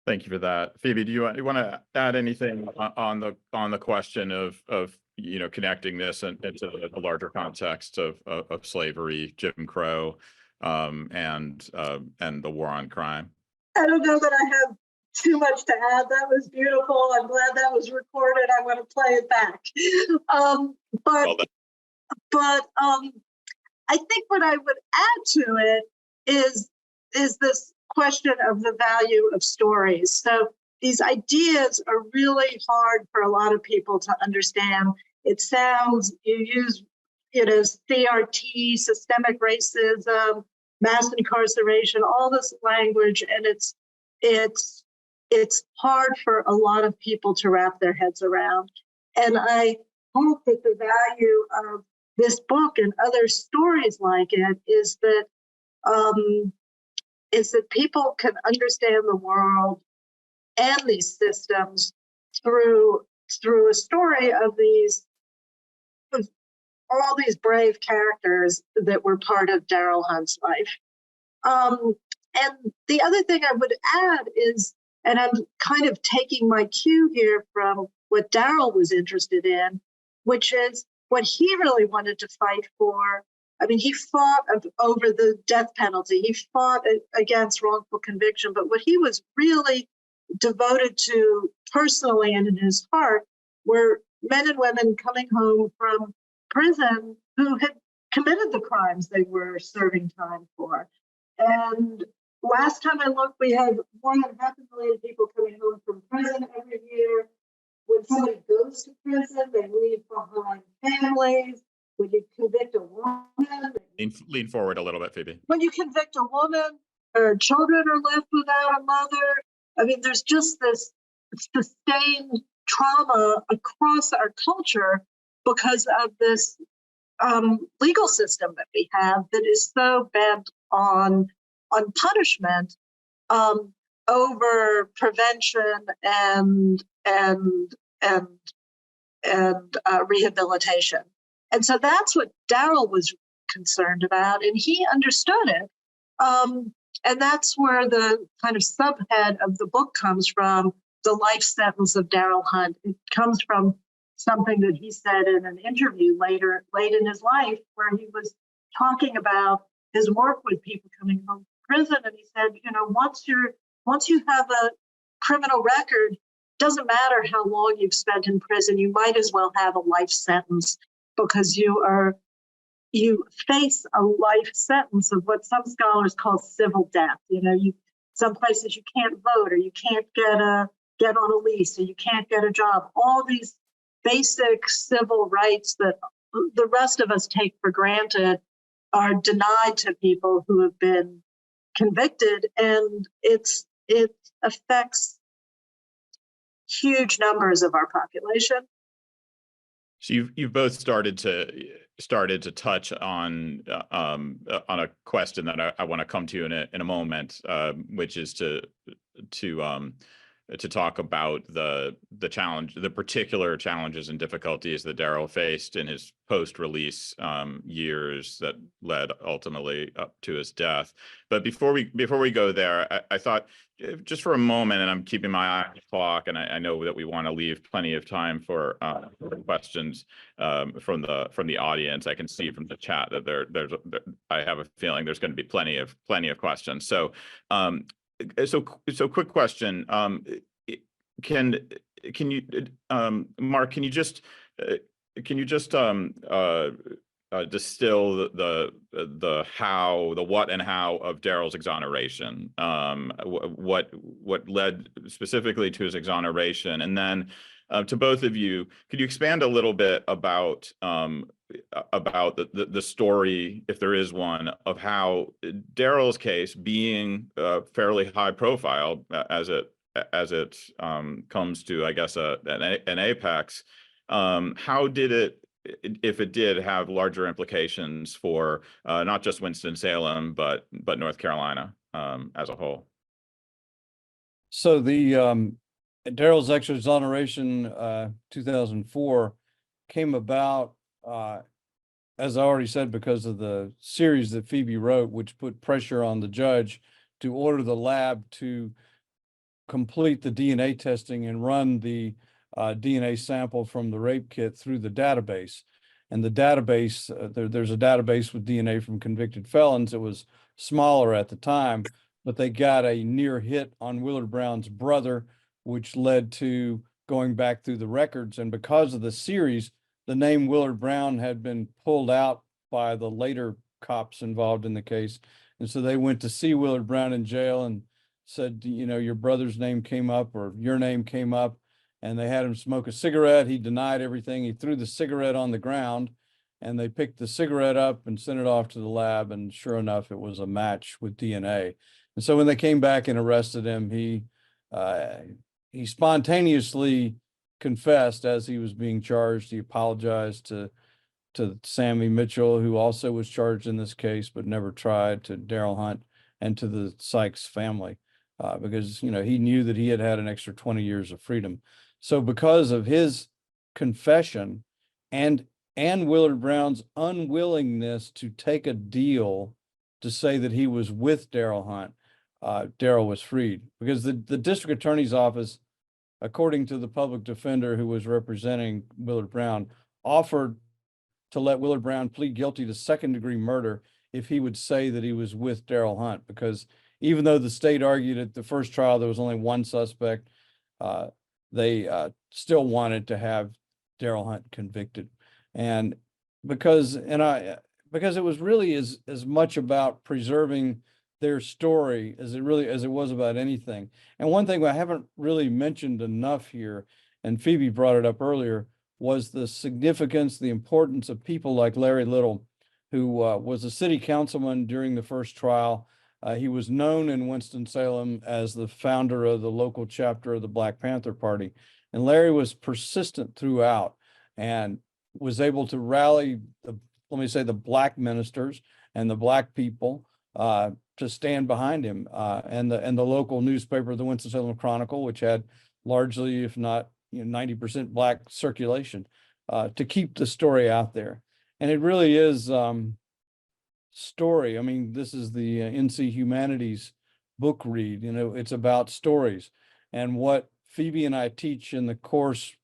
Thank you for that. Phoebe, do you want to add anything on the question of connecting this into the larger context of slavery, Jim Crow, and the war on crime? I don't know that I have too much to add. That was beautiful. I'm glad that was recorded. I want to play it back. But I think what I would add to it is this question of the value of stories. So these ideas are really hard for a lot of people to understand. It sounds, you use, CRT, systemic racism, mass incarceration, all this language, and it's hard for a lot of people to wrap their heads around. And I hope that the value of this book and other stories like it is that people can understand the world and these systems through a story of all these brave characters that were part of Darryl Hunt's life. And the other thing I would add is, and I'm kind of taking my cue here from what Darryl was interested in, which is what he really wanted to fight for. I mean, he fought over the death penalty. He fought against wrongful conviction. But what he was really devoted to personally and in his heart were men and women coming home from prison who had committed the crimes they were serving time for. And last time I looked, we had more than 500,000 people coming home from prison every year. When somebody goes to prison, they leave behind families. When you convict a woman, lean forward a little bit, Phoebe. When you convict a woman, her children are left without a mother. I mean, there's just this sustained trauma across our culture because of this legal system that we have that is so bent on punishment over prevention and rehabilitation. And so that's what Darryl was concerned about, and he understood it. And that's where the kind of subhead of the book comes from, the life sentence of Darryl Hunt. It comes from something that he said in an interview late in his life, where he was talking about his work with people coming home from prison. And he said, once you have a criminal record, doesn't matter how long you've spent in prison, you might as well have a life sentence, because you face a life sentence of what some scholars call civil death. Some places you can't vote, or you can't get on a lease, or you can't get a job. All these basic civil rights that the rest of us take for granted are denied to people who have been convicted, and it affects huge numbers of our population. So you've both started to touch on a question that I want to come to in a moment, which is to talk about the particular challenges and difficulties that Darryl faced in his post-release years that led ultimately up to his death. But before we go there, I thought, just for a moment, and I'm keeping my eye on the clock, and I know that we want to leave plenty of time for questions from the audience. I can see from the chat that I have a feeling there's going to be plenty of questions. So quick question. Can you, Mark, can you just distill the what and how of Darryl's exoneration? What led specifically to his exoneration, and then To both of you, could you expand a little bit about the story, if there is one, of how Darryl's case, being fairly high profile as it comes to, I guess, an apex, how did it, if it did, have larger implications for not just Winston-Salem, but North Carolina as a whole? So the Darryl's exoneration 2004 came about, as I already said, because of the series that Phoebe wrote, which put pressure on the judge to order the lab to complete the DNA testing and run the DNA sample from the rape kit through the database. And the database, there's a database with DNA from convicted felons. It was smaller at the time, but they got a near hit on Willard Brown's brother, which led to going back through the records. And because of the series, the name Willard Brown had been pulled out by the later cops involved in the case. And so they went to see Willard Brown in jail and said, you know, your brother's name came up or your name came up, and they had him smoke a cigarette. He denied everything. He threw the cigarette on the ground, and they picked the cigarette up and sent it off to the lab. And sure enough, it was a match with DNA. And so when they came back and arrested him, he spontaneously confessed as he was being charged. He apologized to Sammy Mitchell, who also was charged in this case but never tried, to Darryl Hunt, and to the Sykes family, because, you know, he knew that he had had an extra 20 years of freedom. So because of his confession and Willard Brown's unwillingness to take a deal to say that he was with Darryl Hunt, Darryl was freed, because the district attorney's office, according to the public defender who was representing Willard Brown, offered to let Willard Brown plead guilty to second-degree murder if he would say that he was with Darryl Hunt, because even though the state argued at the first trial there was only one suspect, they still wanted to have Darryl Hunt convicted. And because it was really as much about preserving their story as it was about anything. And one thing I haven't really mentioned enough here, and Phoebe brought it up earlier, was the significance, the importance of people like Larry Little, who was a city councilman during the first trial. He was known in Winston-Salem as the founder of the local chapter of the Black Panther Party. And Larry was persistent throughout and was able to rally the Black ministers and the Black people to stand behind him, and the local newspaper, the Winston-Salem Chronicle, which had largely, if not 90% Black circulation, to keep the story out there. And it really is story. I mean, this is the NC Humanities book read. It's about stories. And what Phoebe and I teach in the course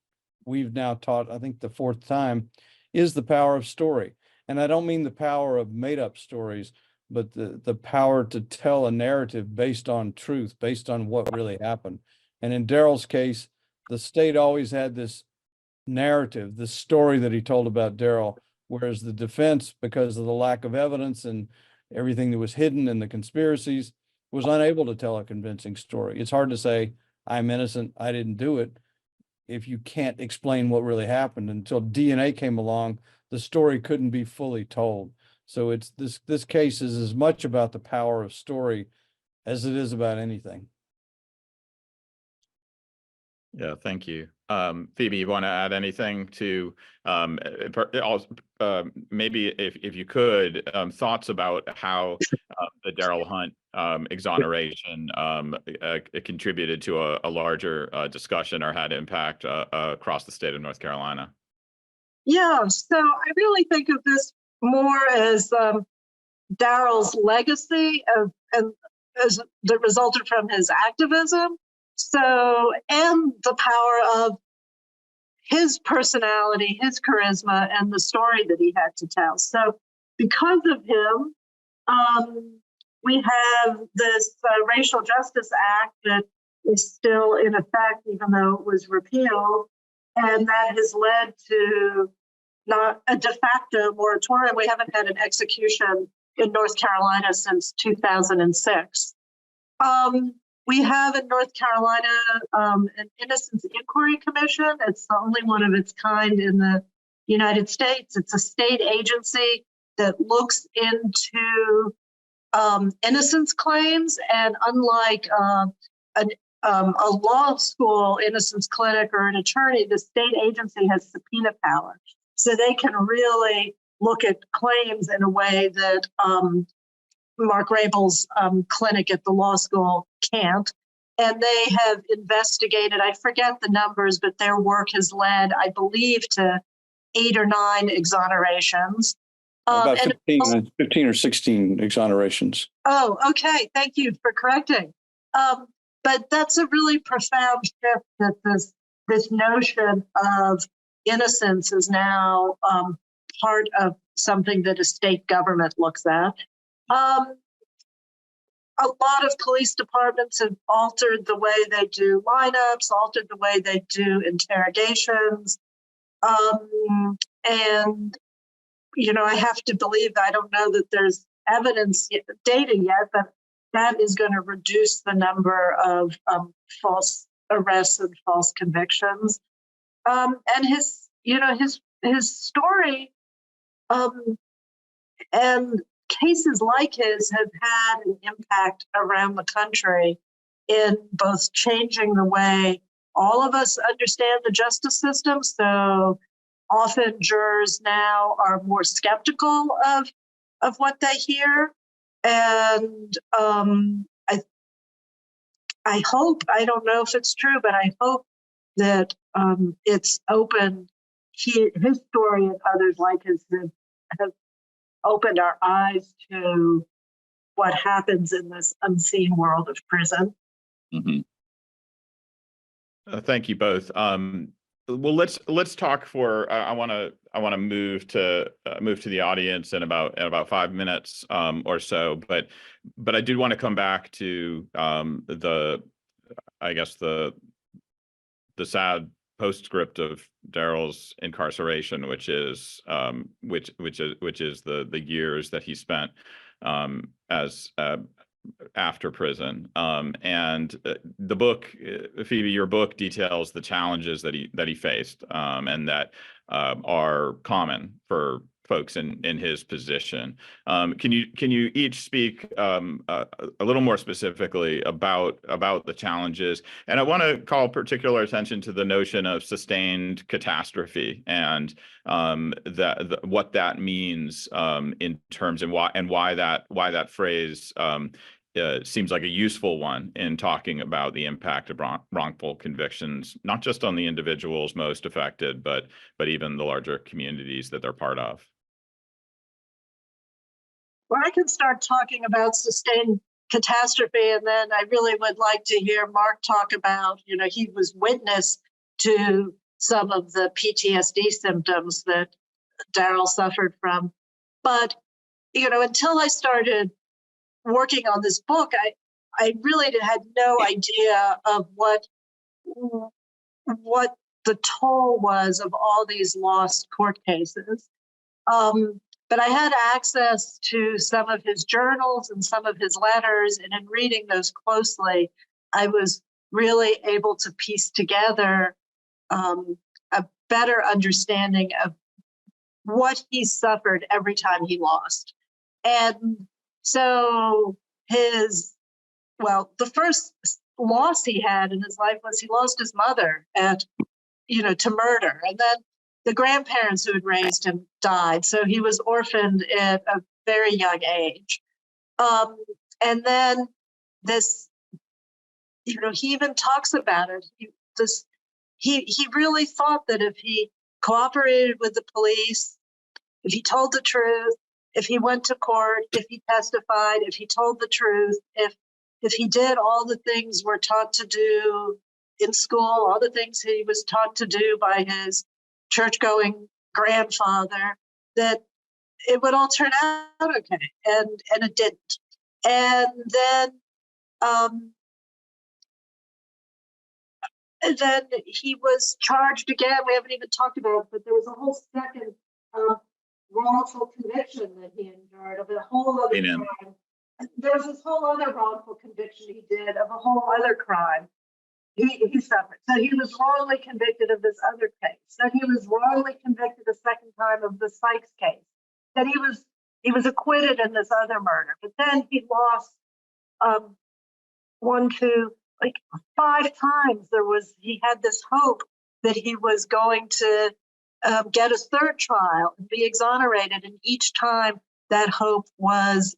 we've now taught, I think the fourth time, is the power of story. And I don't mean the power of made up stories, but the power to tell a narrative based on truth, based on what really happened. And in Darryl's case, the state always had this narrative, this story that he told about Darryl, whereas the defense, because of the lack of evidence and everything that was hidden in the conspiracies, was unable to tell a convincing story. It's hard to say, I'm innocent, I didn't do it, if you can't explain what really happened. Until DNA came along, the story couldn't be fully told. So it's this case is as much about the power of story as it is about anything. Yeah, thank you. Phoebe, you want to add anything to maybe if you could, thoughts about how the Darryl Hunt exoneration it contributed to a larger discussion or had impact across the state of North Carolina? Yeah, so I really think of this more as Darryl's legacy and as that resulted from his activism. So, and the power of his personality, his charisma, and the story that he had to tell. So, because of him, we have this Racial Justice Act that is still in effect, even though it was repealed, and that has led to not a de facto moratorium. We haven't had an execution in North Carolina since 2006. We have in North Carolina an Innocence Inquiry Commission. It's the only one of its kind in the United States. It's a state agency that looks into innocence claims, and unlike a law school innocence clinic or an attorney, the state agency has subpoena power. So they can really look at claims in a way that Mark Rabil's clinic at the law school can't. And they have investigated, I forget the numbers, but their work has led, I believe, to 8 or 9 exonerations. About 15 or 16 exonerations. Oh, okay. Thank you for correcting. But that's a really profound shift, that this notion of innocence is now part of something that a state government looks at. A lot of police departments have altered the way they do lineups, altered the way they do interrogations. And, you know, I have to believe, I don't know that there's evidence, data yet, but that is going to reduce the number of false arrests and false convictions. And his story and cases like his have had an impact around the country in both changing the way all of us understand the justice system. So often jurors now are more skeptical of what they hear. And I hope, I don't know if it's true, but I hope that it's opened, his story and others like his have opened our eyes to what happens in this unseen world of prison. Mm-hmm. Thank you both. Well, let's talk for. I want to move to the audience in about 5 minutes or so. But I did want to come back to the sad postscript of Darryl's incarceration, which is the years that he spent as after prison. And the book, Phoebe, your book details the challenges that he faced and that are common for folks in his position. Can you each speak a little more specifically about the challenges? And I want to call particular attention to the notion of sustained catastrophe and what that means in terms and why that phrase seems like a useful one in talking about the impact of wrongful convictions, not just on the individuals most affected, but even the larger communities that they're part of. Well, I can start talking about sustained catastrophe, and then I really would like to hear Mark talk about, he was witness to some of the PTSD symptoms that Darryl suffered from. But, until I started working on this book, I really had no idea of what the toll was of all these lost court cases. But I had access to some of his journals and some of his letters, and in reading those closely, I was really able to piece together a better understanding of what he suffered every time he lost. And so the first loss he had in his life was he lost his mother to murder. And then the grandparents who had raised him died. So he was orphaned at a very young age. And then this, he even talks about it. He really thought that if he cooperated with the police, if he told the truth, if he went to court, if he testified, if he told the truth, if he did all the things we're taught to do in school, all the things he was taught to do by his church-going grandfather, that it would all turn out okay, and it didn't. And then he was charged again. We haven't even talked about it, but there was a whole second wrongful conviction that he endured of a whole other crime there was this whole other wrongful conviction he did of a whole other crime he suffered. So he was wrongly convicted of this other case. Then he was wrongly convicted a second time of the Sykes case. Then he was acquitted in this other murder. But then he lost one, two, like 5 times. He had this hope that he was going to get a third trial and be exonerated, and each time that hope was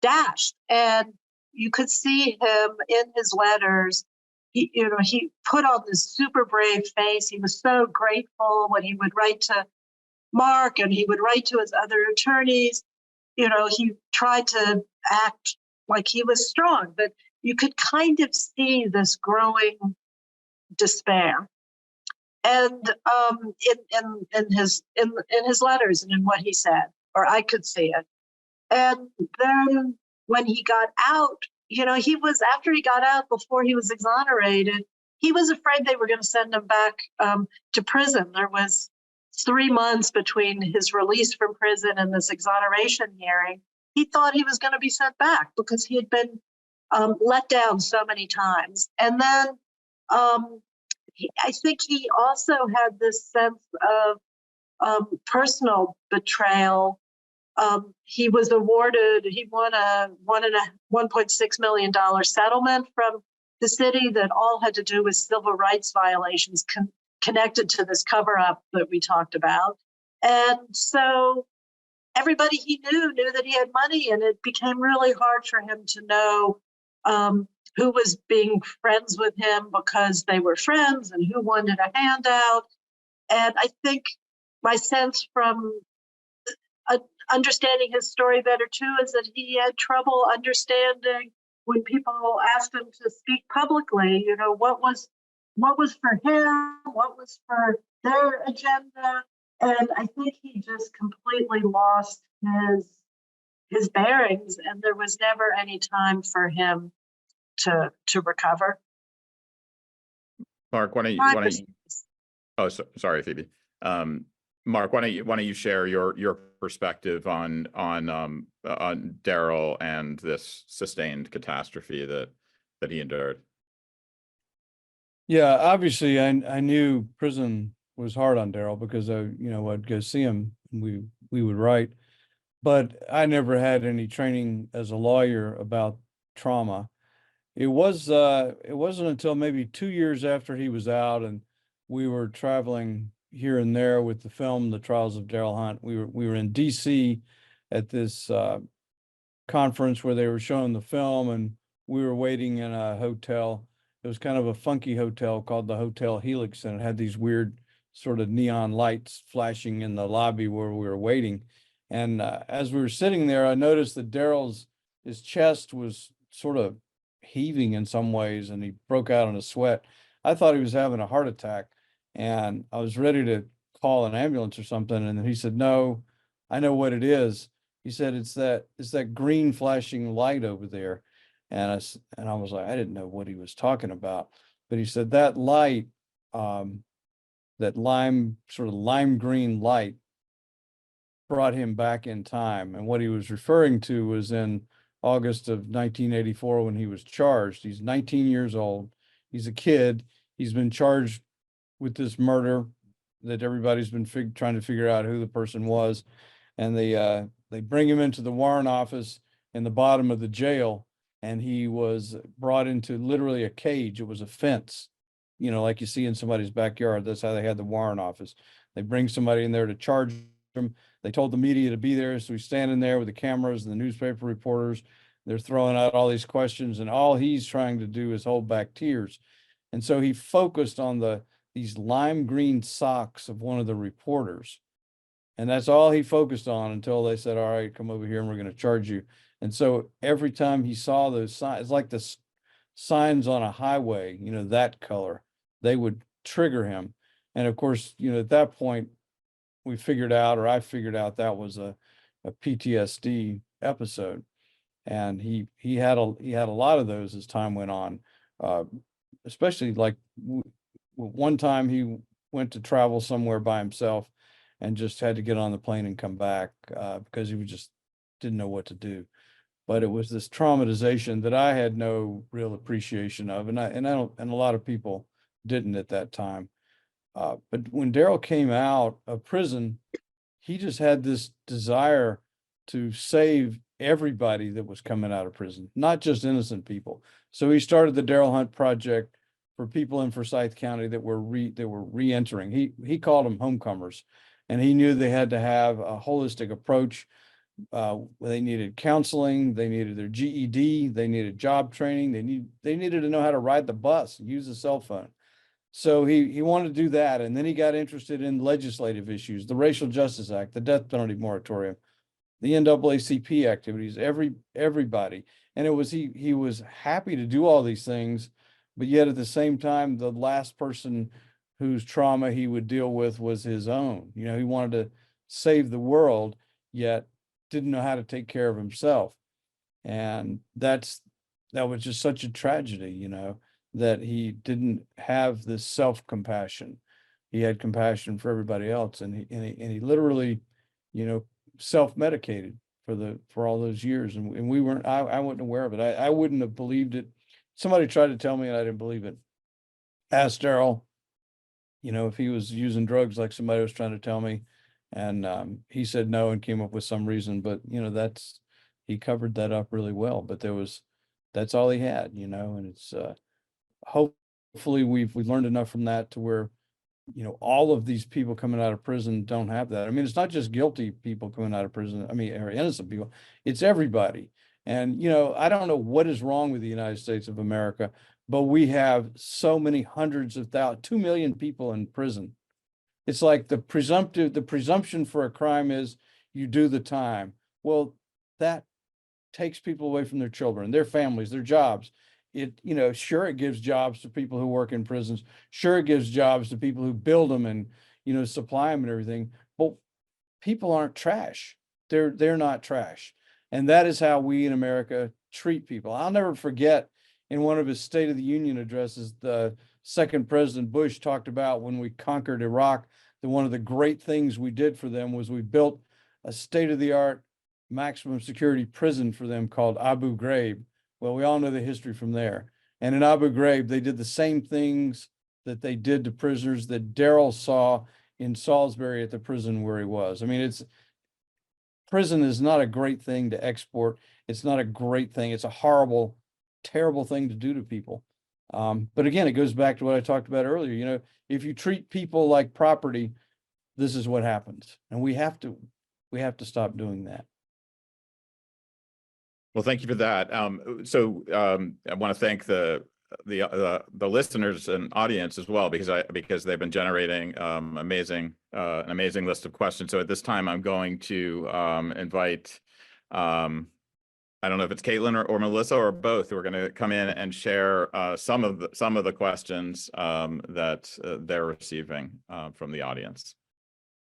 dashed. And you could see him in his letters. He put on this super brave face. He was so grateful when he would write to Mark and he would write to his other attorneys. He tried to act like he was strong, but you could kind of see this growing despair. And in his letters and in what he said, or I could see it. And then when he got out, after he got out, before he was exonerated, he was afraid they were going to send him back to prison. There was 3 months between his release from prison and this exoneration hearing. He thought he was going to be sent back because he had been let down so many times. And then I think he also had this sense of personal betrayal. He was awarded, he won a $1.6 million settlement from the city that all had to do with civil rights violations connected to this cover up that we talked about. And so everybody he knew that he had money, and it became really hard for him to know who was being friends with him because they were friends and who wanted a handout. And I think my sense from understanding his story better too is that he had trouble understanding when people asked him to speak publicly, what was for him, what was for their agenda. And I think he just completely lost his bearings, and there was never any time for him to recover. Mark, sorry, Phoebe. Mark, why don't you share your perspective on Darryl and this sustained catastrophe that he endured? Yeah, obviously, I knew prison was hard on Darryl because I'd go see him and we would write, but I never had any training as a lawyer about trauma. It wasn't until maybe 2 years after he was out and we were traveling here and there with the film, The Trials of Darryl Hunt. We were in DC at this conference where they were showing the film, and we were waiting in a hotel. It was kind of a funky hotel called the Hotel Helix, and it had these weird sort of neon lights flashing in the lobby where we were waiting. And as we were sitting there, I noticed that his chest was sort of heaving in some ways, and he broke out in a sweat. I thought he was having a heart attack, and I was ready to call an ambulance or something. And then he said, "No, I know what it is." He said, it's that green flashing light over there. And I was like, I didn't know what he was talking about. But he said that light, that lime green light, brought him back in time. And what he was referring to was in August of 1984 when he was charged. He's 19 years old. He's a kid. He's been charged with this murder that everybody's been trying to figure out who the person was. And they bring him into the warrant office in the bottom of the jail, and he was brought into literally a cage. It was a fence, like you see in somebody's backyard. That's how they had the warrant office. They bring somebody in there to charge him. They told the media to be there, so he's standing there with the cameras and the newspaper reporters. They're throwing out all these questions, and all he's trying to do is hold back tears. And so he focused on these lime green socks of one of the reporters. And that's all he focused on until they said, "All right, come over here and we're going to charge you." And so every time he saw those signs, it's like the signs on a highway, that color, they would trigger him. And of course, at that point, I figured out that was a PTSD episode. And he had a lot of those as time went on, especially like one time he went to travel somewhere by himself and just had to get on the plane and come back because he just didn't know what to do. but it was this traumatization that I had no real appreciation of, and a lot of people didn't at that time. But when Darryl came out of prison, he just had this desire to save everybody that was coming out of prison, not just innocent people. So he started the Darryl Hunt Project for people in Forsyth County that were re-entering. He called them homecomers, and he knew they had to have a holistic approach. They needed counseling, they needed their GED, they needed job training, they needed to know how to ride the bus, use a cell phone. So he wanted to do that, and then he got interested in legislative issues, the Racial Justice Act, the death penalty moratorium, the NAACP activities, everybody. And he was happy to do all these things, but yet at the same time, the last person whose trauma he would deal with was his own. You know, he wanted to save the world, yet didn't know how to take care of himself. And that was just such a tragedy, you know, that he didn't have this self-compassion. He had compassion for everybody else, and he literally, you know, self-medicated for all those years. And we weren't, I wasn't aware of it. I wouldn't have believed it. Somebody tried to tell me and I didn't believe it. Asked Darryl, you know, if he was using drugs like somebody was trying to tell me. And he said no and came up with some reason, but you know, he covered that up really well. But that's all he had, you know, and it's hopefully we've learned enough from that to where, you know, all of these people coming out of prison don't have that. I mean, it's not just guilty people coming out of prison. I mean, or innocent people, it's everybody. And, you know, I don't know what is wrong with the United States of America, but we have so many hundreds of thousands, 2 million people in prison. It's like the presumption for a crime is you do the time. Well, that takes people away from their children, their families, their jobs. It, you know, sure, it gives jobs to people who work in prisons. Sure, it gives jobs to people who build them and, you know, supply them and everything. But people aren't trash. They're not trash. And that is how we in America treat people. I'll never forget in one of his State of the Union addresses, the second President Bush talked about when we conquered Iraq, that one of the great things we did for them was we built a state-of-the-art maximum security prison for them called Abu Ghraib. Well, we all know the history from there. And in Abu Ghraib, they did the same things that they did to prisoners that Darryl saw in Salisbury at the prison where he was. I mean, prison is not a great thing to export. It's not a great thing. It's a horrible, terrible thing to do to people. But again, it goes back to what I talked about earlier. You know, if you treat people like property, this is what happens. And we have to stop doing that. Well, thank you for that. I want to thank the listeners and audience as well, because they've been generating an amazing list of questions. So at this time, I'm going to invite I don't know if it's Caitlin or Melissa or both who are going to come in and share some of the questions that they're receiving from the audience.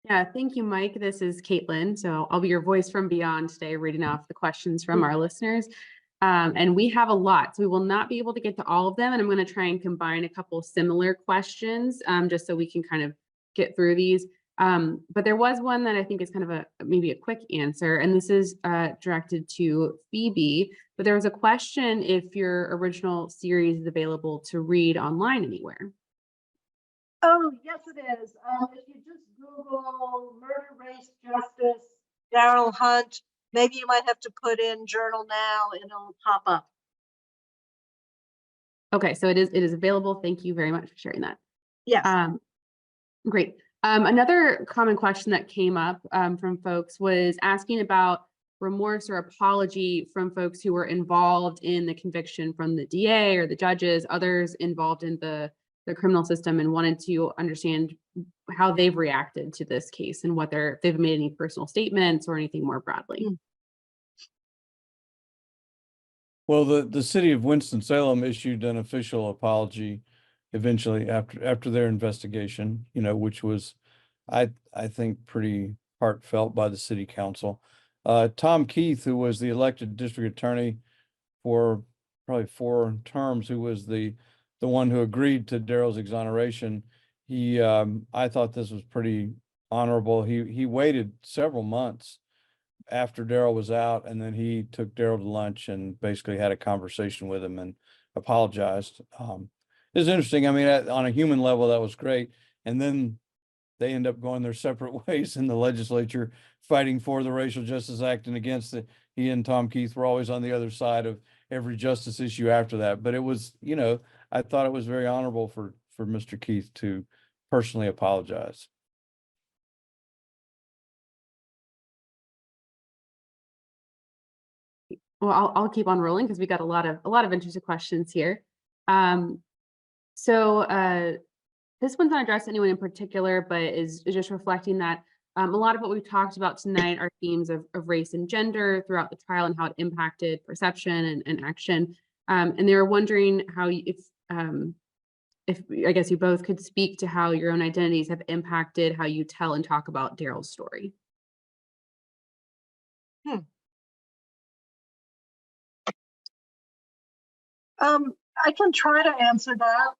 Yeah, thank you, Mike. This is Caitlin. So I'll be your voice from beyond today, reading off the questions from our listeners. And we have a lot, so we will not be able to get to all of them. And I'm going to try and combine a couple similar questions just so we can kind of get through these. But there was one that I think is kind of maybe a quick answer, and this is directed to Phoebe. But there was a question if your original series is available to read online anywhere. Oh, yes, it is. If you just Google Murder, Race, Justice, Darryl Hunt, maybe you might have to put in Journal Now and it'll pop up. Okay, so it is available. Thank you very much for sharing that. Yes. Great. Another common question that came up from folks was asking about remorse or apology from folks who were involved in the conviction from the DA or the judges, others involved in the criminal system, and wanted to understand how they've reacted to this case and if they've made any personal statements or anything more broadly. Well, the city of Winston-Salem issued an official apology eventually after their investigation, you know, which was, I think, pretty heartfelt by the city council. Tom Keith, who was the elected district attorney for probably 4 terms, who was the one who agreed to Darryl's exoneration, I thought this was pretty honorable. He waited several months after Darryl was out, and then he took Darryl to lunch and basically had a conversation with him and apologized. It was interesting. I mean, on a human level, that was great. And then they end up going their separate ways in the legislature, fighting for the Racial Justice Act and against it. He and Tom Keith were always on the other side of every justice issue after that. But it was, I thought it was very honorable for Mr. Keith to personally apologize. Well, I'll keep on rolling because we got a lot of interesting questions here. So this one's not addressed to anyone in particular, but is just reflecting that a lot of what we've talked about tonight are themes of race and gender throughout the trial and how it impacted perception and action. And they were wondering how if I guess you both could speak to how your own identities have impacted how you tell and talk about Darryl's story. I can try to answer that.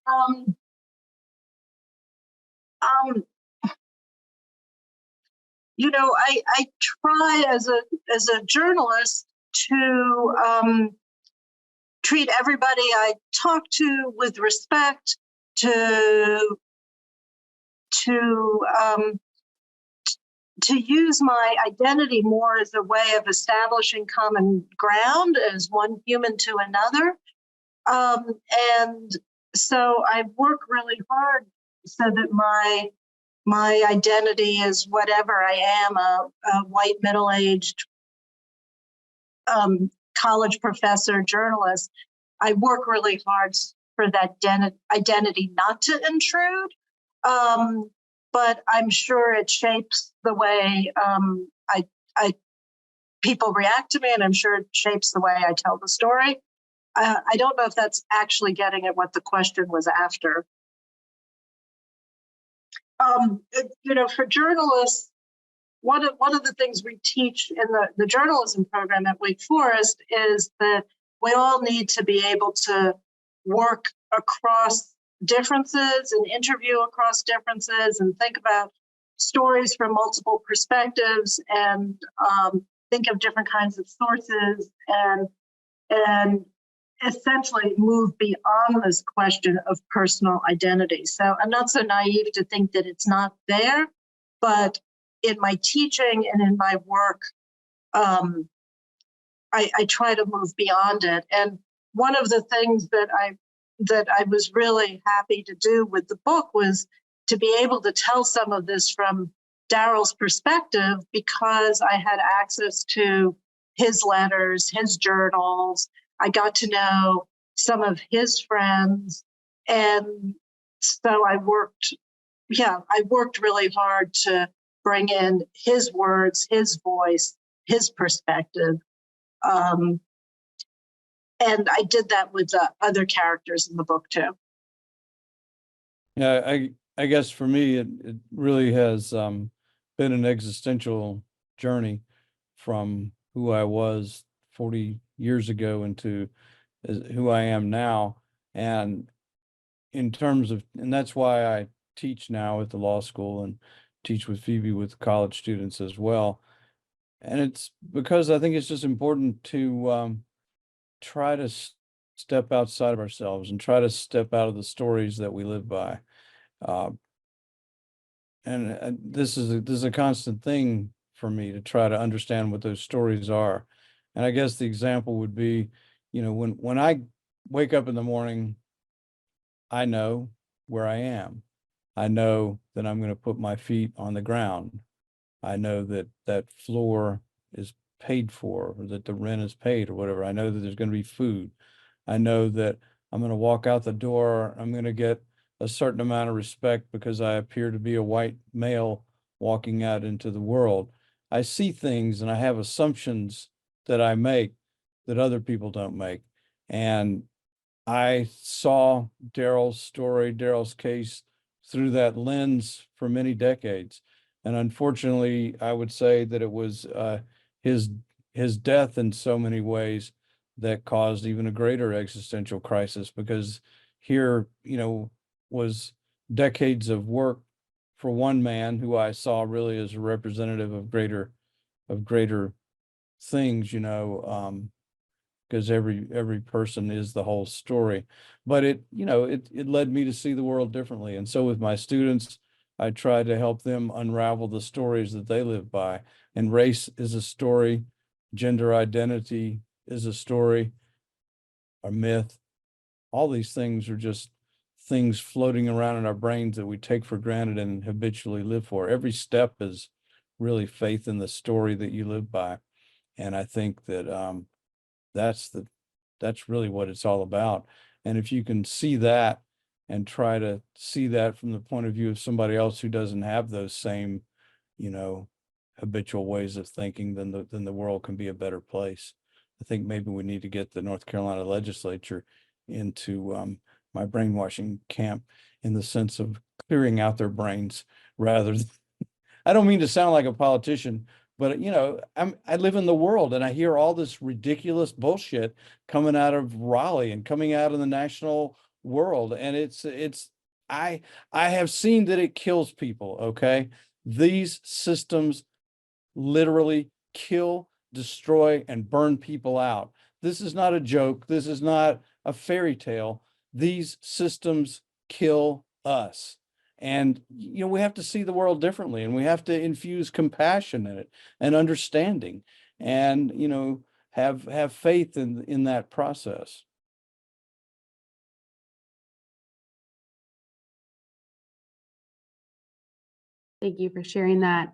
I try as a journalist to treat everybody I talk to with respect, to use my identity more as a way of establishing common ground as one human to another. And so I work really hard so that my identity is whatever I am, a white middle-aged college professor, journalist. I work really hard for that identity not to intrude. But I'm sure it shapes the way people react to me, and I'm sure it shapes the way I tell the story. I don't know if that's actually getting at what the question was after. For journalists, one of the things we teach in the journalism program at Wake Forest is that we all need to be able to work across differences and interview across differences and think about stories from multiple perspectives and think of different kinds of sources and essentially move beyond this question of personal identity. So I'm not so naive to think that it's not there, but in my teaching and in my work, I try to move beyond it. And one of the things that I was really happy to do with the book was to be able to tell some of this from Darryl's perspective, because I had access to his letters, his journals. I got to know some of his friends. And so I worked really hard to bring in his words, his voice, his perspective. And I did that with other characters in the book too. Yeah, I guess for me, it really has been an existential journey from who I was 40 years ago into who I am now. And in terms of, and that's why I teach now at the law school and teach with Phoebe with college students as well. And it's because I think it's just important to try to step outside of ourselves and try to step out of the stories that we live by. And this is a constant thing for me to try to understand what those stories are. And I guess the example would be, when I wake up in the morning, I know where I am. I know that I'm going to put my feet on the ground. I know that that floor is paid for, or that the rent is paid or whatever. I know that there's going to be food. I know that I'm going to walk out the door. I'm going to get a certain amount of respect because I appear to be a white male walking out into the world. I see things and I have assumptions that I make that other people don't make. And I saw Darryl's story, Darryl's case through that lens for many decades. And unfortunately, I would say that it was his death in so many ways that caused even a greater existential crisis, because here, was decades of work for one man who I saw really as a representative of greater things, because every person is the whole story. But it led me to see the world differently. And so with my students, I try to help them unravel the stories that they live by. And race is a story, gender identity is a story, a myth. All these things are just things floating around in our brains that we take for granted and habitually live for. Every step is really faith in the story that you live by. And I think that that's really what it's all about. And if you can see that and try to see that from the point of view of somebody else who doesn't have those same, habitual ways of thinking, then the world can be a better place. I think maybe we need to get the North Carolina legislature into my brainwashing camp, in the sense of clearing out their brains rather than, I don't mean to sound like a politician, but I live in the world and I hear all this ridiculous bullshit coming out of Raleigh and coming out of the national world. And I have seen that it kills people. Okay. These systems literally kill, destroy, and burn people out. This is not a joke. This is not a fairy tale. These systems kill us. And, we have to see the world differently, and we have to infuse compassion in it and understanding, and, have faith in that process. Thank you for sharing that.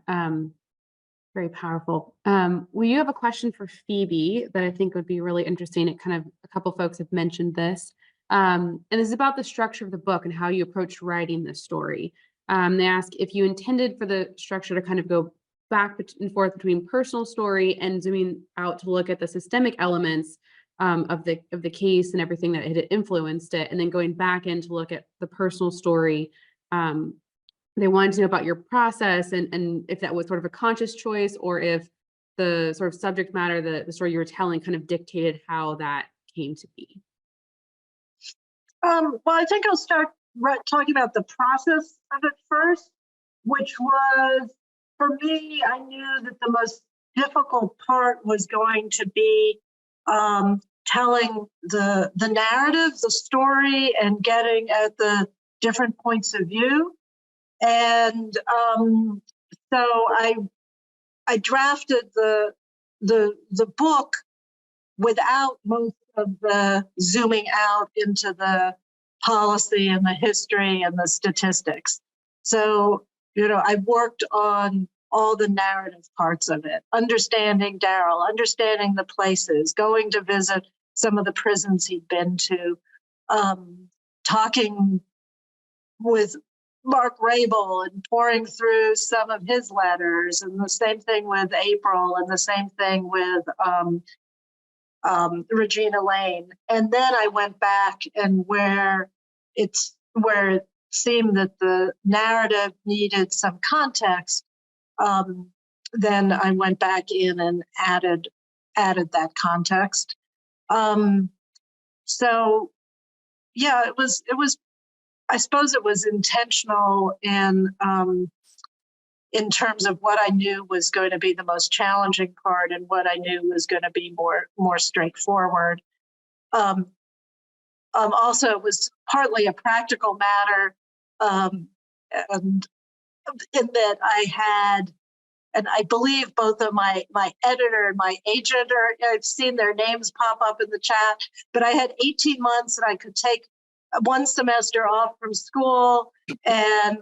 Very powerful. Well, you have a question for Phoebe that I think would be really interesting. A couple folks have mentioned this. And this is about the structure of the book and how you approach writing the story. They ask if you intended for the structure to kind of go back and forth between personal story and zooming out to look at the systemic elements of the case and everything that had influenced it, and then going back in to look at the personal story. They wanted to know about your process and if that was sort of a conscious choice, or if the sort of subject matter, the story you were telling, kind of dictated how that came to be. Well, I think I'll start talking about the process of it first, which was, for me, I knew that the most difficult part was going to be telling the narrative, the story, and getting at the different points of view. And so I drafted the book without most of the zooming out into the policy and the history and the statistics. So, I worked on all the narrative parts of it, understanding Darryl, understanding the places, going to visit some of the prisons he'd been to, talking with Mark Rabil and pouring through some of his letters, and the same thing with April, and the same thing with Regina Lane. And then I went back, and where it seemed that the narrative needed some context, then I went back in and added that context. So yeah, it was. I suppose it was intentional in terms of what I knew was going to be the most challenging part and what I knew was going to be more straightforward. Also, it was partly a practical matter, and in that I had, and I believe both of my editor and my agent I've seen their names pop up in the chat, but I had 18 months and I could take one semester off from school. And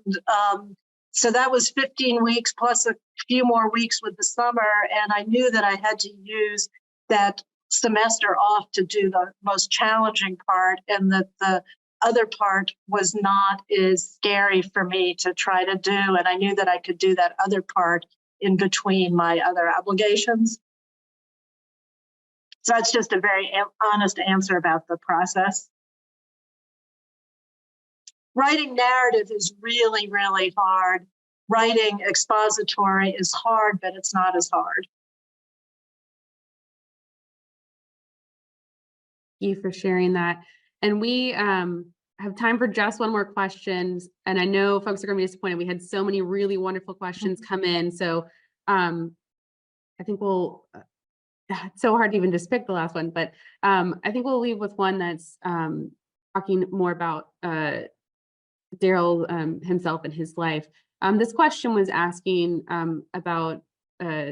so that was 15 weeks plus a few more weeks with the summer. And I knew that I had to use that semester off to do the most challenging part, and that the other part was not as scary for me to try to do. And I knew that I could do that other part in between my other obligations. So that's just a very honest answer about the process. Writing narrative is really, really hard. Writing expository is hard, but it's not as hard. Thank you for sharing that. And we have time for just one more question. And I know folks are going to be disappointed. We had so many really wonderful questions come in. So I think we'll it's so hard to even just pick the last one, but I think we'll leave with one that's talking more about Darryl himself and his life. This question was asking about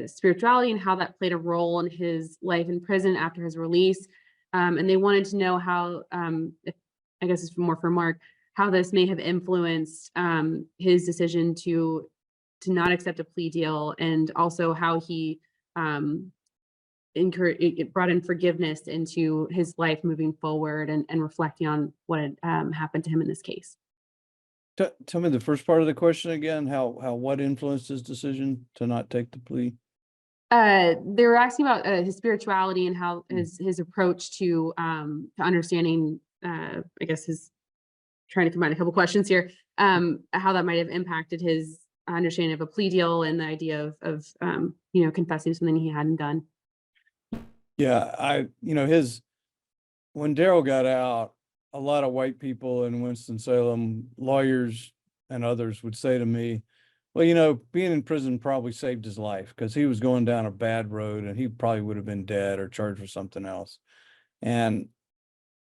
spirituality and how that played a role in his life in prison after his release. And they wanted to know how, if, I guess it's more for Mark, how this may have influenced his decision to not accept a plea deal, and also how he it brought in forgiveness into his life moving forward, and reflecting on what had happened to him in this case. Tell me the first part of the question again, how what influenced his decision to not take the plea? They were asking about his spirituality and how his approach to understanding, I guess his trying to combine a couple questions here, how that might have impacted his understanding of a plea deal and the idea of confessing something he hadn't done. Yeah, when Darryl got out, a lot of white people in Winston-Salem, lawyers and others, would say to me, well, being in prison probably saved his life, because he was going down a bad road and he probably would have been dead or charged with something else. And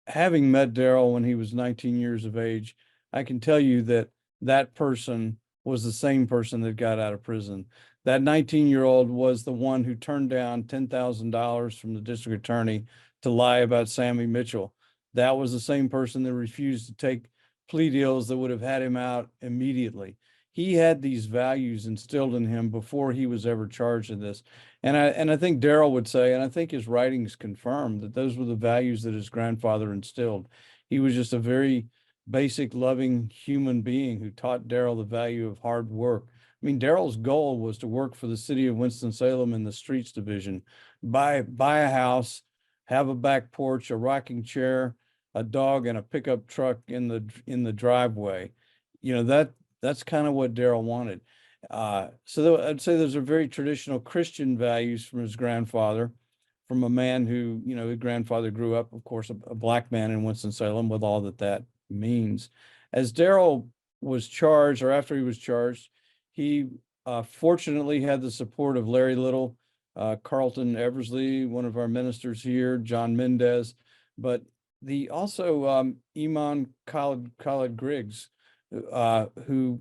having met Darryl when he was 19 years of age, I can tell you that that person was the same person that got out of prison. That 19-year-old was the one who turned down $10,000 from the district attorney to lie about Sammy Mitchell. That was the same person that refused to take plea deals that would have had him out immediately. He had these values instilled in him before he was ever charged in this. And I think Darryl would say, and I think his writings confirm, that those were the values that his grandfather instilled. He was just a very basic, loving human being who taught Darryl the value of hard work. I mean, Darryl's goal was to work for the city of Winston-Salem in the streets division, buy a house, have a back porch, a rocking chair, a dog, and a pickup truck in the driveway. That's kind of what Darryl wanted. So I'd say those are very traditional Christian values from his grandfather, from a man who, his grandfather grew up, of course, a black man in Winston-Salem, with all that means. As Darryl was charged, or after he was charged, he fortunately had the support of Larry Little, Carlton Eversley, one of our ministers here, John Mendez, but also Iman Khalid Griggs, who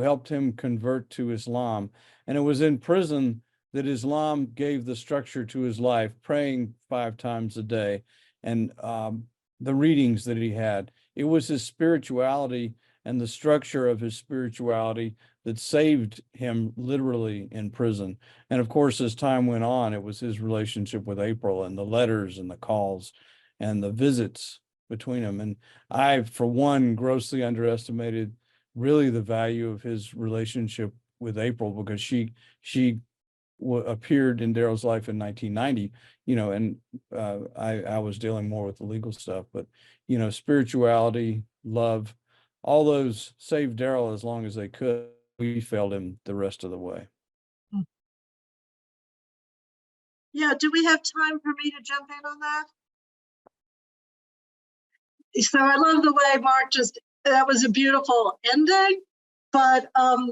helped him convert to Islam. And it was in prison that Islam gave the structure to his life, praying 5 times a day, and the readings that he had. It was his spirituality and the structure of his spirituality that saved him literally in prison. And of course, as time went on, it was his relationship with April, and the letters and the calls and the visits between them. And I, for one, grossly underestimated really the value of his relationship with April, because she appeared in Darryl's life in 1990, and I was dealing more with the legal stuff, but spirituality, love, all those saved Darryl as long as they could. We failed him the rest of the way. Yeah, do we have time for me to jump in on that? So I love the way Mark that was a beautiful ending, but I'd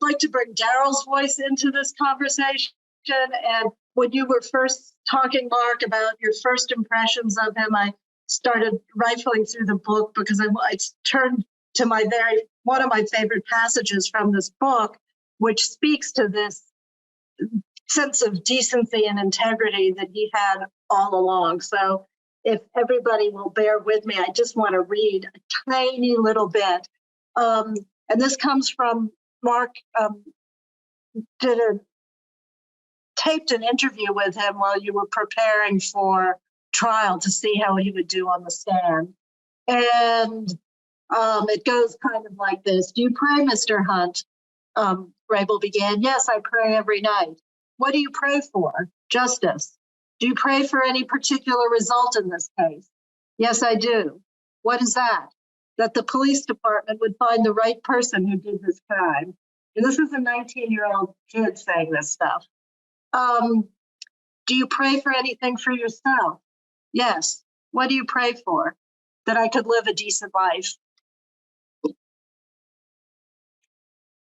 like to bring Darryl's voice into this conversation. And when you were first talking, Mark, about your first impressions of him, I started rifling through the book, because I turned to one of my favorite passages from this book, which speaks to this sense of decency and integrity that he had all along. So if everybody will bear with me, I just want to read a tiny little bit. And this comes from Mark taped an interview with him while you were preparing for trial to see how he would do on the stand. And it goes kind of like this. Do you pray, Mr. Hunt? Rabil began. Yes, I pray every night. What do you pray for? Justice. Do you pray for any particular result in this case? Yes, I do. What is that? That the police department would find the right person who did this crime. And this is a 19-year-old kid saying this stuff. Do you pray for anything for yourself? Yes. What do you pray for? That I could live a decent life.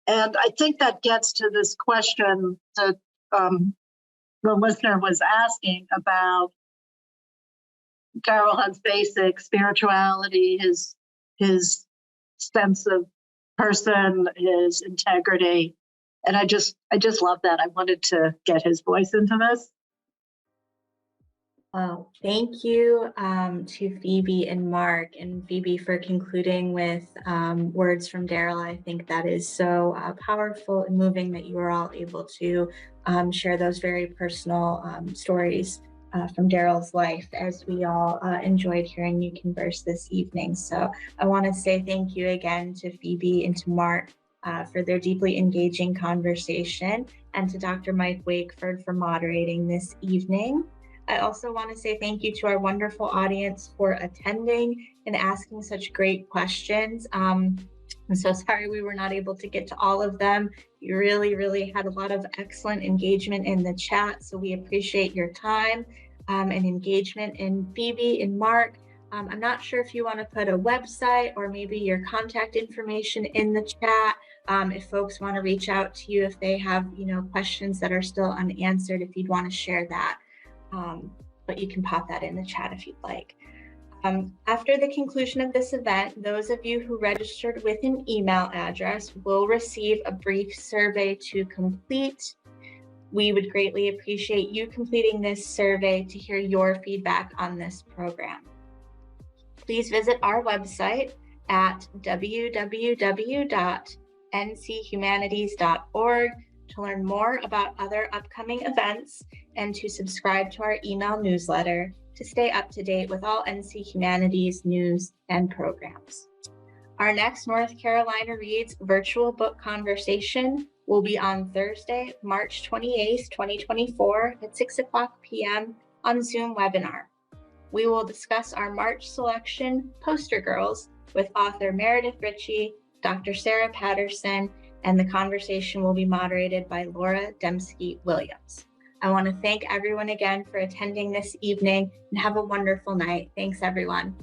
And I think that gets to this question that the listener was asking about Darryl Hunt's basic spirituality, his sense of person, his integrity. And I just love that. I wanted to get his voice into this. Well, thank you to Phoebe and Mark, and Phoebe for concluding with words from Darryl. I think that is so powerful and moving that you were all able to share those very personal stories from Darryl's life, as we all enjoyed hearing you converse this evening. So I want to say thank you again to Phoebe and to Mark for their deeply engaging conversation, and to Dr. Mike Wakeford for moderating this evening. I also want to say thank you to our wonderful audience for attending and asking such great questions. I'm so sorry we were not able to get to all of them. You really had a lot of excellent engagement in the chat, so we appreciate your time and engagement. And Phoebe and Mark, I'm not sure if you want to put a website or maybe your contact information in the chat. If folks want to reach out to you, if they have questions that are still unanswered, if you'd want to share that. But you can pop that in the chat if you'd like. After the conclusion of this event, those of you who registered with an email address will receive a brief survey to complete. We would greatly appreciate you completing this survey to hear your feedback on this program. Please visit our website at www.nchumanities.org to learn more about other upcoming events and to subscribe to our email newsletter to stay up to date with all NC Humanities news and programs. Our next North Carolina Reads virtual book conversation will be on Thursday, March 28th, 2024 at 6:00 p.m. on Zoom webinar. We will discuss our March selection, Poster Girls, with author Meredith Ritchie, Dr. Sarah Patterson, and the conversation will be moderated by Laura Dembski-Williams. I want to thank everyone again for attending this evening, and have a wonderful night. Thanks, everyone.